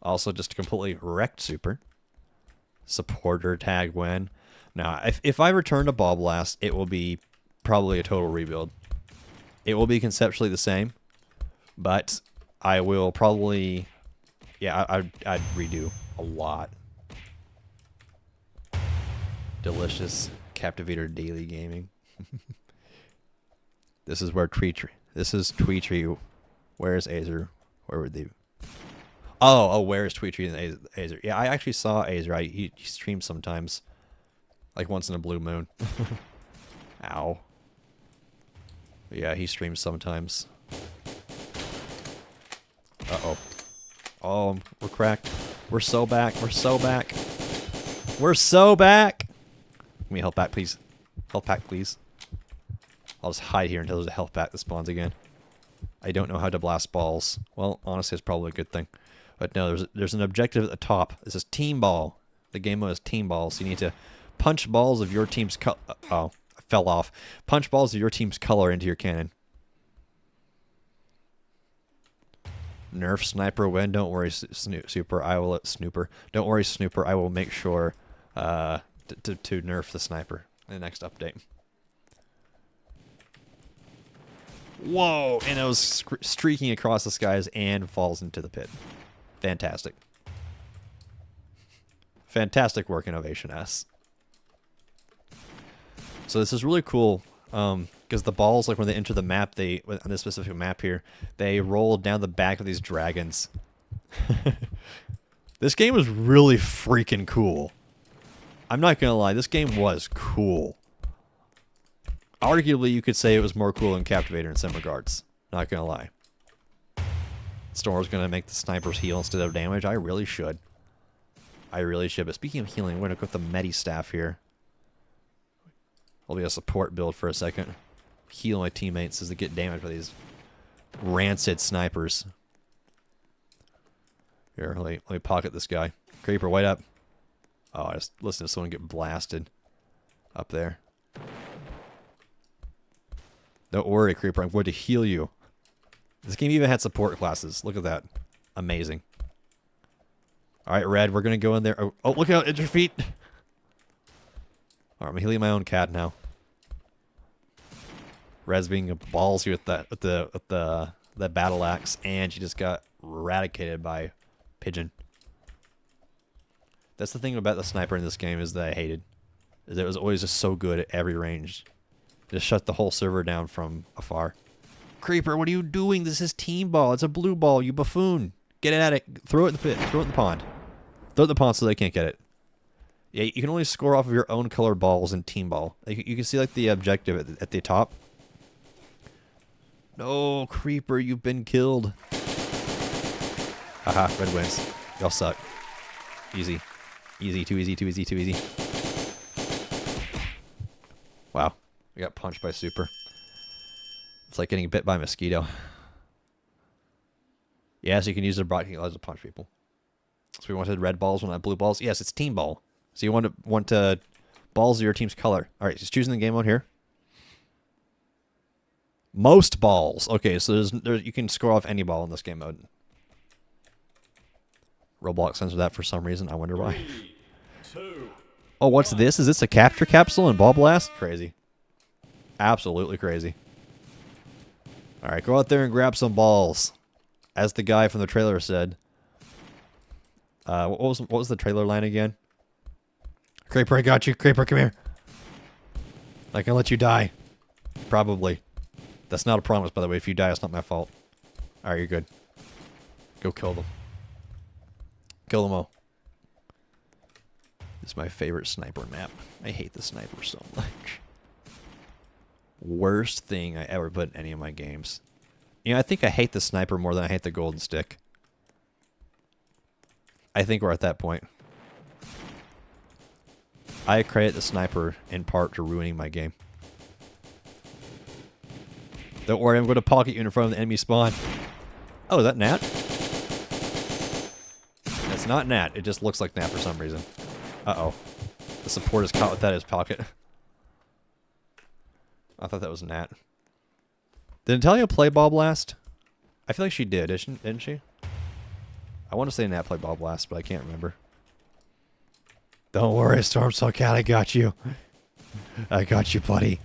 Also, just completely wrecked Super. Supporter tag win. Now, if I return to Ball Blast, it will be probably a total rebuild. It will be conceptually the same, but I will probably... Yeah, I'd redo a lot. Delicious Captivator Daily Gaming. This is where This is Tweetree. Where's Azer? Where would they... Oh, where's Tweetree and Azer? Yeah, I actually saw Azer. He streams sometimes. Like once in a blue moon. Ow. But yeah, he streams sometimes. Uh-oh. Oh, we're cracked. We're so back. We're so back. We're so back! Give me a health pack, please. Health pack, please. I'll just hide here until there's a health pack that spawns again. I don't know how to blast balls. Well, honestly, it's probably a good thing. But no, there's an objective at the top. This is team ball. The game mode is team ball, so you need to punch balls of your team's color. Oh, I fell off. Punch balls of your team's color into your cannon. Nerf sniper win. Don't worry, Super. I will Snooper. Don't worry, Snooper. I will make sure to nerf the sniper in the next update. Whoa! And it was streaking across the skies and falls into the pit. Fantastic. Fantastic work, Innovation S. So this is really cool, Because the balls, like when they enter the map, on this specific map here, they roll down the back of these dragons. This game was really freaking cool. I'm not gonna lie, this game was cool. Arguably, you could say it was more cool than Captivator in some regards. Not gonna lie. Storm's gonna make the snipers heal instead of damage. I really should. I really should. But speaking of healing, we're gonna go with the Medi Staff here. I'll be a support build for a second. Heal my teammates as they get damaged by these rancid snipers. Here, let me pocket this guy. Creeper, wait up. Oh, I just listened to someone get blasted up there. Don't worry, Creeper. I'm going to heal you. This game even had support classes. Look at that. Amazing. Alright, Red, we're going to go in there. Oh, look out, at your feet. Alright, I'm healing my own cat now. Red's being ballsy with the battle axe, and she just got eradicated by Pigeon. That's the thing about the sniper in this game is that I hated. Is it was always just so good at every range. Just shut the whole server down from afar. Creeper, what are you doing? This is team ball. It's a blue ball, you buffoon. Get it at it. Throw it in the pit. Throw it in the pond. Throw it in the pond so they can't get it. Yeah, you can only score off of your own color balls in team ball. You can see like the objective at the top. No, Creeper, you've been killed. Haha, Red wins. Y'all suck. Easy. Easy, too easy, too easy, too easy. Wow. I got punched by Super. It's like getting bit by a mosquito. Yes, you can use the broadcast to punch people. So we wanted red balls, we want blue balls. Yes, it's team ball. So you want to balls of your team's color. All right, just choosing the game mode here. Most balls. Okay, so you can score off any ball in this game mode. Roblox censored that for some reason. I wonder why. 3, 2, oh, what's this? Is this a capture capsule in Ball Blast? Crazy. Absolutely crazy. Alright, go out there and grab some balls. As the guy from the trailer said. What was the trailer line again? Creeper, I got you. Creeper, come here. I can let you die. Probably. That's not a promise, by the way. If you die, it's not my fault. Alright, you're good. Go kill them. Kill them all. This is my favorite sniper map. I hate the sniper so much. Worst thing I ever put in any of my games. You know, I think I hate the sniper more than I hate the golden stick. I think we're at that point. I credit the sniper in part to ruining my game. Don't worry, I'm going to pocket you in front of the enemy spawn. Oh, is that Nat? It's not Nat. It just looks like Nat for some reason. Uh-oh. The support is caught with that in his pocket. I thought that was Nat. Did Natalia play Ball Blast? I feel like she did, didn't she? I want to say Nat played Ball Blast, but I can't remember. Don't worry, Storm Soul Cat, I got you. I got you, buddy.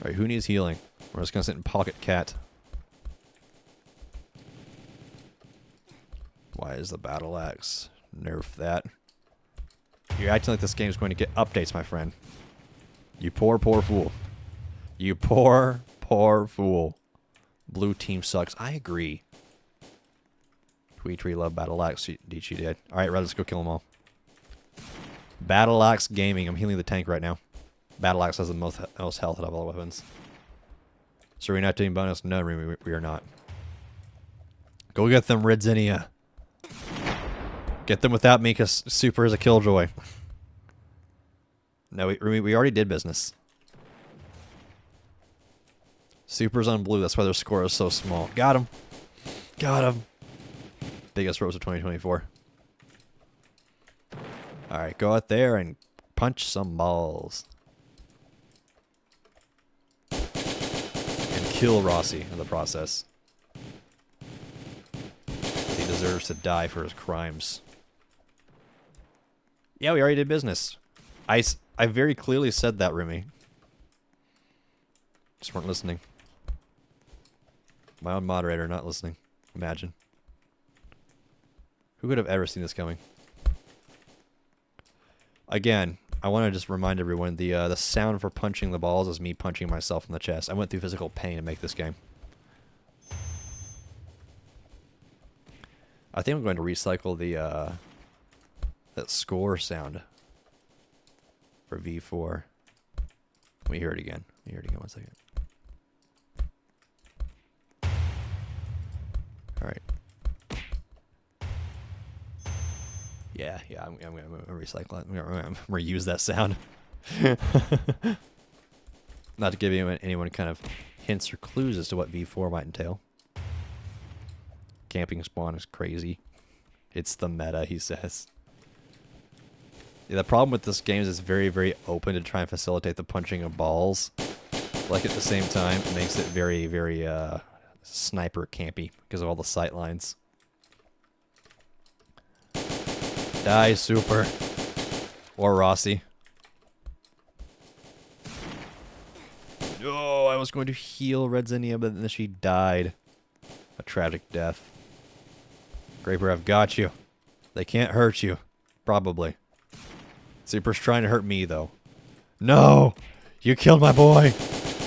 Alright, who needs healing? We're just gonna sit and pocket Cat. Why is the battle axe? Nerf that. You're acting like this game's going to get updates, my friend. You poor, poor fool. You poor, poor fool. Blue team sucks. I agree. Tweetree love battle axe. She did. Alright, Red, let's go kill them all. Battle axe gaming. I'm healing the tank right now. Battle axe has the most health out of all the weapons. So are we not doing bonus? No, we are not. Go get them, Redzinia. Get them without me, because Super is a killjoy. No, we already did business. Super's on blue, that's why their score is so small. Got him. Got him. Biggest rose of 2024. Alright, go out there and punch some balls. And kill Rossi in the process. He deserves to die for his crimes. Yeah, we already did business. I very clearly said that, Remy. Just weren't listening. My own moderator not listening. Imagine. Who could have ever seen this coming? Again, I want to just remind everyone the sound for punching the balls is me punching myself in the chest. I went through physical pain to make this game. I think I'm going to recycle the that score sound for V4. Let me hear it again. Let me hear it again. 1 second. All right. Yeah, I'm gonna recycle it. I'm gonna reuse that sound. Not to give anyone kind of hints or clues as to what V4 might entail. Camping spawn is crazy. It's the meta, he says. Yeah, the problem with this game is it's very, very open to try and facilitate the punching of balls. Like at the same time, it makes it very, very sniper campy because of all the sight lines. Die, Super. Or Rossi. No, I was going to heal Red Zinnia, but then she died. A tragic death. Graper, I've got you. They can't hurt you. Probably. Super's trying to hurt me, though. No! You killed my boy!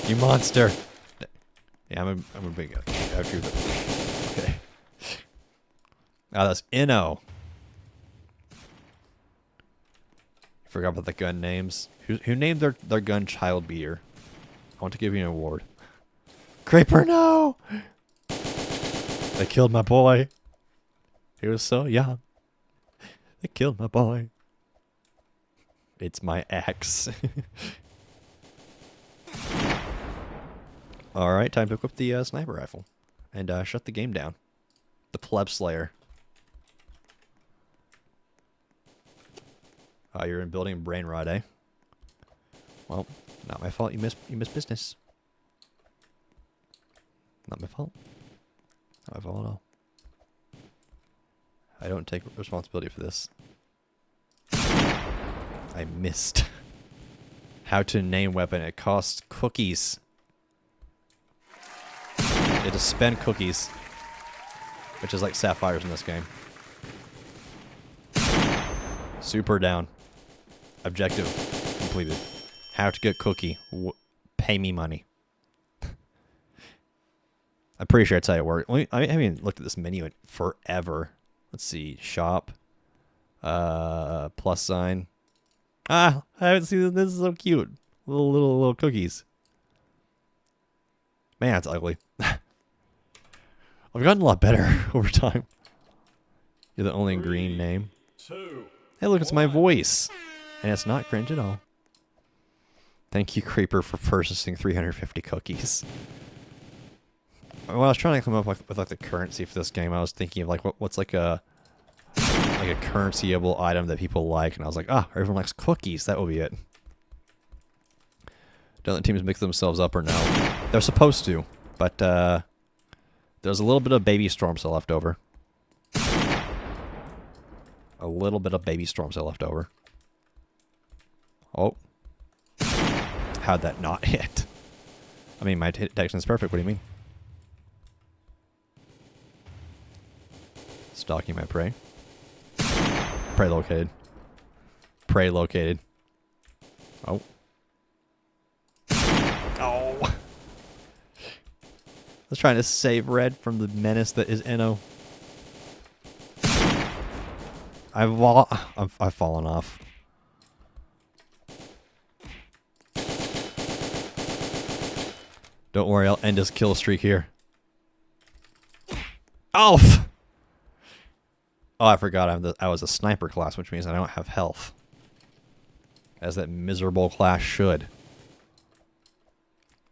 You monster! Yeah, I'm a big guy. Okay. Ah, that's Inno. Forgot about the gun names. Who named their gun Child Beater? I want to give you an award. Creeper, no! They killed my boy. He was so young. They killed my boy. It's my axe. Alright, time to equip the sniper rifle. And shut the game down. The Pleb Slayer. You're in building brain rot, eh? Well, not my fault. You missed business. Not my fault. Not my fault at all. I don't take responsibility for this. I missed. How to name weapon. It costs cookies. You just spend cookies. Which is like sapphires in this game. Super down. Objective completed. How to get cookie. Pay me money. I'm pretty sure that's how it works. I haven't looked at this menu in forever. Let's see. Shop. Plus sign. Ah, I haven't seen this. This is so cute. Little cookies. Man, it's ugly. I've gotten a lot better over time. You're the only green name. Hey, look, it's my voice. And it's not cringe at all. Thank you, Creeper, for purchasing 350 cookies. When I was trying to come up with like the currency for this game, I was thinking of like what's like a currencyable item that people like, and I was like, everyone likes cookies. That will be it. Don't let teams mix themselves up or no? They're supposed to, but there's a little bit of baby storm cell left over. A little bit of baby storm cell left over. Oh. How'd that not hit? I mean, my hit detection is perfect. What do you mean? Stalking my prey. Prey located. Prey located. Oh. Oh. I was trying to save Red from the menace that is Inno. I've fallen off. Don't worry, I'll end his kill streak here. Oh! Oh, I forgot I was a sniper class, which means I don't have health. As that miserable class should.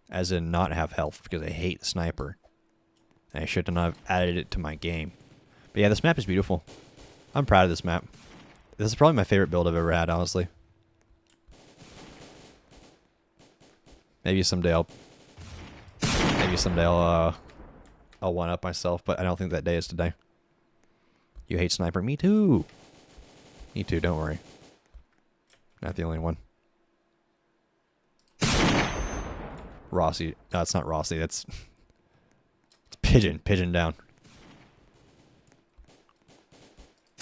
As in not have health, because I hate sniper. And I should not have added it to my game. But yeah, this map is beautiful. I'm proud of this map. This is probably my favorite build I've ever had, honestly. Maybe someday I'll one-up myself, but I don't think that day is today. You hate sniper? Me too. Me too, don't worry. Not the only one. Rossi. No, it's not Rossi. It's Pigeon. Pigeon down.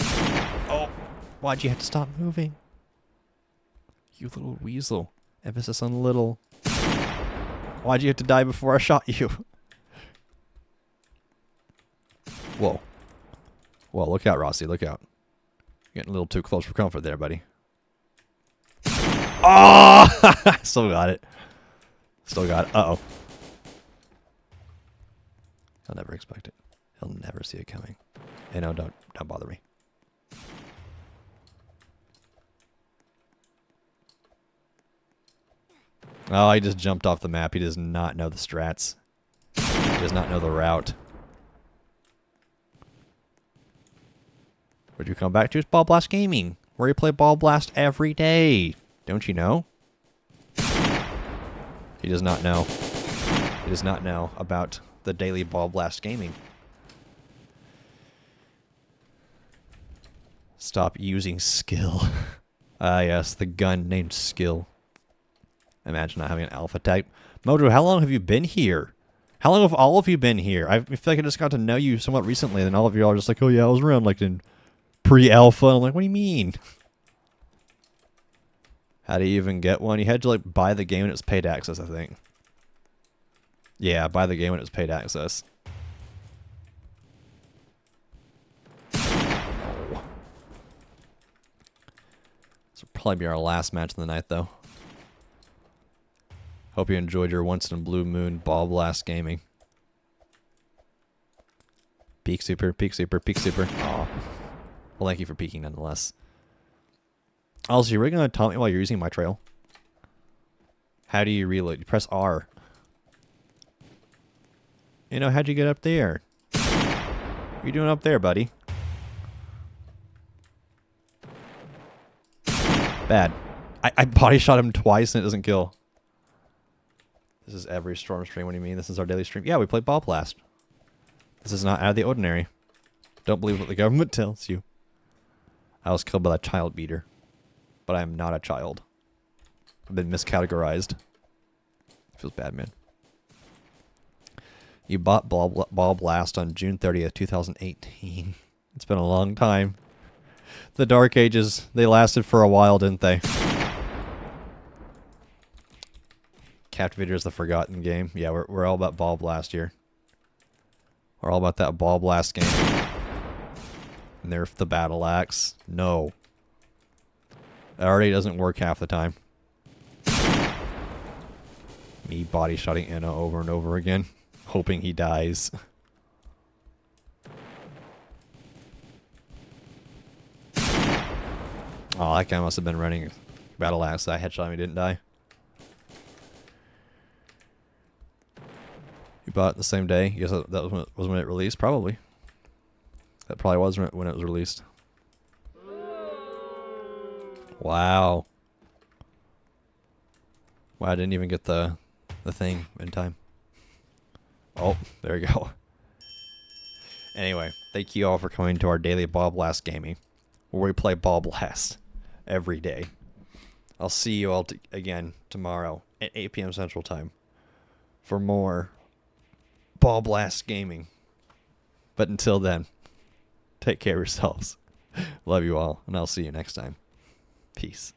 Oh. Why'd you have to stop moving? You little weasel. Emphasis on little. Why'd you have to die before I shot you? Whoa. Whoa, look out, Rossi. Look out. Getting a little too close for comfort there, buddy. Oh! Still got it. Still got it. Uh-oh. He'll never expect it. He'll never see it coming. Hey, no, don't bother me. Oh, he just jumped off the map. He does not know the strats. He does not know the route. Where'd you come back to? It's Ball Blast Gaming, where you play Ball Blast every day. Don't you know? He does not know. He does not know about the daily Ball Blast Gaming. Stop using skill. Ah, yes, the gun named Skill. Imagine not having an alpha type. Mojo, how long have you been here? How long have all of you been here? I feel like I just got to know you somewhat recently, and then all of you are just like, oh yeah, I was around like in pre-alpha. I'm like, what do you mean? How do you even get one? You had to like buy the game and it's paid access, I think. Yeah, buy the game when it's paid access. Oh. This will probably be our last match of the night, though. Hope you enjoyed your once in a blue moon Ball Blast Gaming. Peak super, peak super, peak super. Aw. Well, thank you for peeking nonetheless. Also, you're really going to taunt me while you're using my trail? How do you reload? You press R. You know, how'd you get up there? What are you doing up there, buddy? Bad. I body shot him twice and it doesn't kill. This is every storm stream. What do you mean? This is our daily stream. Yeah, we play Ball Blast. This is not out of the ordinary. Don't believe what the government tells you. I was killed by a child beater. But I am not a child. I've been miscategorized. Feels bad, man. You bought Ball Blast on June 30th, 2018. It's been a long time. The Dark Ages, they lasted for a while, didn't they? Captivator is the forgotten game. Yeah, we're all about Ball Blast here. We're all about that Ball Blast game. Nerf the battle axe. No. It already doesn't work half the time. Me body shotting Anna over and over again, hoping he dies. Oh, that guy must have been running battle axe. I headshot him, he didn't die. You bought it the same day? You guess that was when it released? Probably. That probably was when it was released. Wow. Wow, I didn't even get the thing in time. Oh, there you go. Anyway, thank you all for coming to our daily Ball Blast Gaming, where we play Ball Blast every day. I'll see you all again tomorrow at 8 p.m. Central Time for more Ball Blast Gaming. But until then, take care of yourselves. Love you all, and I'll see you next time. Peace.